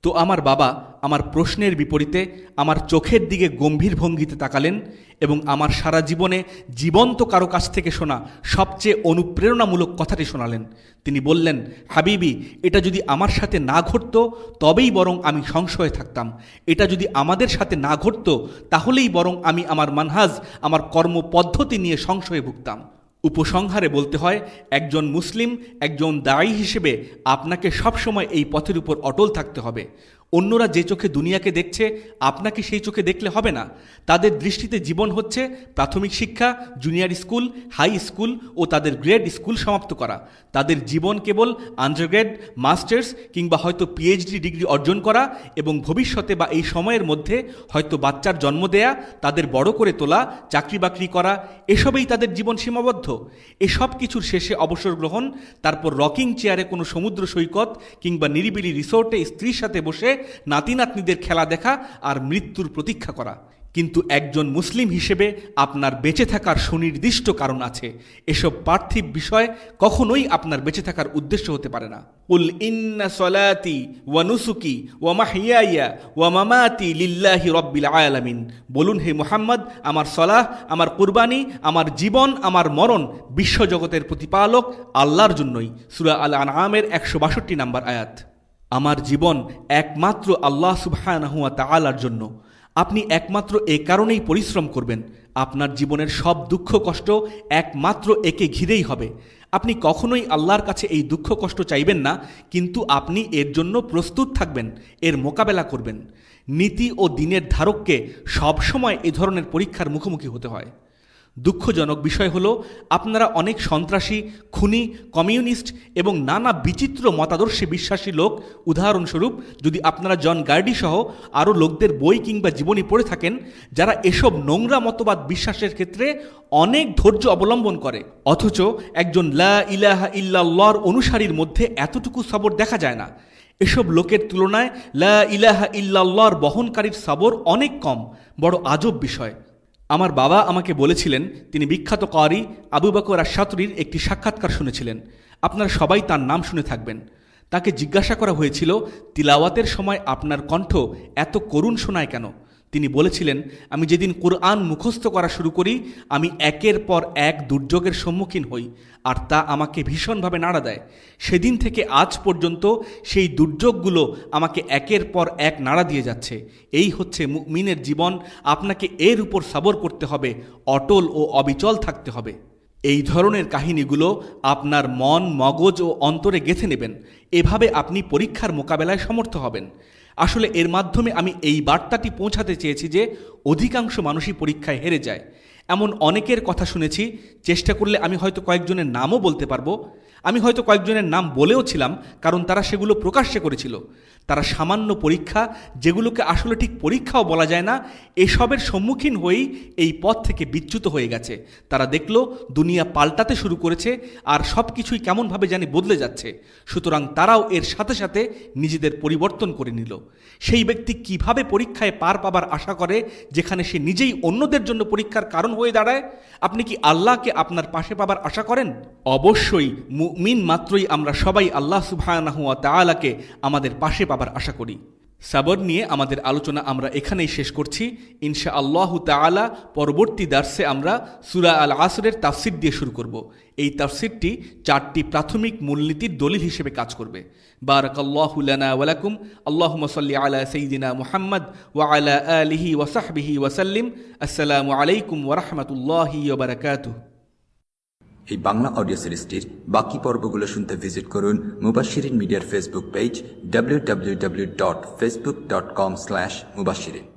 তো আমার বাবা আমার প্রশ্নের বিপরীতে আমার চোখের দিকে গম্ভীর ভঙ্গিতে তাকালেন এবং আমার সারা জীবনে জীবন্ত কারো কাছ থেকে শোনা সবচেয়ে অনুপ্রেরণামূলক কথাটি শোনালেন। তিনি বললেন, হাবিবি, এটা যদি আমার সাথে না ঘটতো তবেই বরং আমি সংশয়ে থাকতাম। এটা যদি আমাদের সাথে না ঘটতো তাহলেই বরং আমি আমার মানহাজ, আমার কর্মপদ্ধতি নিয়ে সংশয়ে ভুগতাম। উপসংহারে বলতে হয়, একজন মুসলিম, একজন দায়ী হিসেবে আপনাকে সবসময় এই পথের উপর অটল থাকতে হবে। অন্যরা যে চোখে দুনিয়াকে দেখছে আপনাকে সেই চোখে দেখলে হবে না। তাদের দৃষ্টিতে জীবন হচ্ছে প্রাথমিক শিক্ষা, জুনিয়র স্কুল, হাই স্কুল ও তাদের গ্রেড স্কুল সমাপ্ত করা। তাদের জীবন কেবল আন্ডারগ্রেড, মাস্টার্স কিংবা হয়তো পিএইচডি ডিগ্রি অর্জন করা এবং ভবিষ্যতে বা এই সময়ের মধ্যে হয়তো বাচ্চার জন্ম দেয়া, তাদের বড় করে তোলা, চাকরি বাকরি করা, এসবেই তাদের জীবন সীমাবদ্ধ। এসব কিছুর শেষে অবসর গ্রহণ, তারপর রকিং চেয়ারে কোনো সমুদ্র সৈকত কিংবা নিরিবিলি রিসোর্টে স্ত্রীর সাথে বসে নাতি নাতনিদের খেলা দেখা আর মৃত্যুর প্রতীক্ষা করা। কিন্তু একজন মুসলিম হিসেবে আপনার বেঁচে থাকার সুনির্দিষ্ট কারণ আছে। এসব পার্থিব বিষয় কখনোই আপনার বেঁচে থাকার উদ্দেশ্য হতে পারে না। কুল ইন্না সলাতি ওয়া নুসুকি ওয়া মাহইয়ায়া ওয়া মামাতি লিল্লাহি রাব্বিল আলামিন। বলুন, হে মুহাম্মদ, আমার সলাহ, আমার কুরবানি, আমার জীবন, আমার মরণ বিশ্বজগতের প্রতিপালক আল্লাহর জন্যই। সূরা আল আনআমের 162 নম্বর আয়াত। আমার জীবন একমাত্র আল্লাহ সুবহানাহু ওয়া তাআলার জন্য। আপনি একমাত্র এ কারণেই পরিশ্রম করবেন। আপনার জীবনের সব দুঃখ কষ্ট একমাত্র একে ঘিরেই হবে। আপনি কখনোই আল্লাহর কাছে এই দুঃখ কষ্ট চাইবেন না, কিন্তু আপনি এর জন্য প্রস্তুত থাকবেন, এর মোকাবেলা করবেন। নীতি ও দিনের ধারককে সবসময় এ ধরনের পরীক্ষার মুখোমুখি হতে হয়। দুঃখজনক বিষয় হলো, আপনারা অনেক সন্ত্রাসী, খুনি, কমিউনিস্ট এবং নানা বিচিত্র মতাদর্শে বিশ্বাসী লোক, উদাহরণস্বরূপ যদি আপনারা জন গার্ডি সহ আরও লোকদের বই কিংবা জীবনী পড়ে থাকেন, যারা এসব নোংরা মতবাদ বিশ্বাসের ক্ষেত্রে অনেক ধৈর্য অবলম্বন করে, অথচ একজন লা ইলাহা ইল্লাল্লাহর অনুসারীর মধ্যে এতটুকু সবর দেখা যায় না। এসব লোকের তুলনায় লা ইলাহা ইল্লাল্লাহর বহনকারীর সবর অনেক কম। বড় আজব বিষয়। আমার বাবা আমাকে বলেছিলেন, তিনি বিখ্যাত কারি আবু বকর আশ-শাতরির একটি সাক্ষাৎকার শুনেছিলেন। আপনারা সবাই তার নাম শুনে থাকবেন। তাকে জিজ্ঞাসা করা হয়েছিল, তিলাওয়াতের সময় আপনার কণ্ঠ এত করুণ শোনায় কেন? তিনি বলেছিলেন, আমি যেদিন কুরআন মুখস্থ করা শুরু করি, আমি একের পর এক দুর্যোগের সম্মুখীন হই, আর তা আমাকে ভীষণভাবে নাড়া দেয়। সেদিন থেকে আজ পর্যন্ত সেই দুর্যোগগুলো আমাকে একের পর এক নাড়া দিয়ে যাচ্ছে। এই হচ্ছে মুমিনের জীবন। আপনাকে এর উপর সবর করতে হবে, অটল ও অবিচল থাকতে হবে। এই ধরনের কাহিনীগুলো আপনার মন, মগজ ও অন্তরে গেঁথে নেবেন। এভাবে আপনি পরীক্ষার মোকাবেলায় সমর্থ হবেন। আসলে এর মাধ্যমে আমি এই বার্তাটি পৌঁছাতে চেয়েছি যে অধিকাংশ মানুষই পরীক্ষায় হেরে যায়। এমন অনেকের কথা শুনেছি, চেষ্টা করলে আমি হয়তো কয়েকজনের নামও বলতে পারবো। আমি হয়তো কয়েকজনের নাম বলেও ছিলাম, কারণ তারা সেগুলো প্রকাশ্যে করেছিল। তারা সামান্য পরীক্ষা, যেগুলোকে আসলে ঠিক পরীক্ষাও বলা যায় না, এসবের সম্মুখীন হয়েই এই পথ থেকে বিচ্যুত হয়ে গেছে। তারা দেখল দুনিয়া পাল্টাতে শুরু করেছে আর সব কিছুই কেমনভাবে জানি বদলে যাচ্ছে। সুতরাং তারাও এর সাথে সাথে নিজেদের পরিবর্তন করে নিল। সেই ব্যক্তি কিভাবে পরীক্ষায় পার পাবার আশা করে, যেখানে সে নিজেই অন্যদের জন্য পরীক্ষার কারণ হয়ে দাঁড়ায়? আপনি কি আল্লাহকে আপনার পাশে পাবার আশা করেন? অবশ্যই মুমিন মাত্রই আমরা সবাই আল্লাহ সুবহানাহু ওয়া তাআলাকে আমাদের পাশে পাবার আশা করি। সাবর নিয়ে আমাদের আলোচনা আমরা এখানেই শেষ করছি। ইনশাআল্লাহু তাআলা পরবর্তী দার্সে আমরা সূরা আল আসরের তাফসির দিয়ে শুরু করব। এই তাফসিরটি 4টি প্রাথমিক মূলনীতির দলিল হিসেবে কাজ করবে। বারাকাল্লাহু লানা ওয়া লাকুম। আল্লাহুম্মা সাল্লি আলা সাইয়্যিদিনা মুহাম্মদ ওয়া আলা আলিহি ওয়া সাহবিহি ওয়া সাল্লিম। আসসালামু আলাইকুম ওয়া রাহমাতুল্লাহি ওয়া বারাকাতুহু। এই বাংলা অডিও সিরিজটির বাকি পর্বগুলো শুনতে ভিজিট করুন মুবাশশিরিন মিডিয়ার ফেসবুক পেজ www.facebook.com/mubashirin।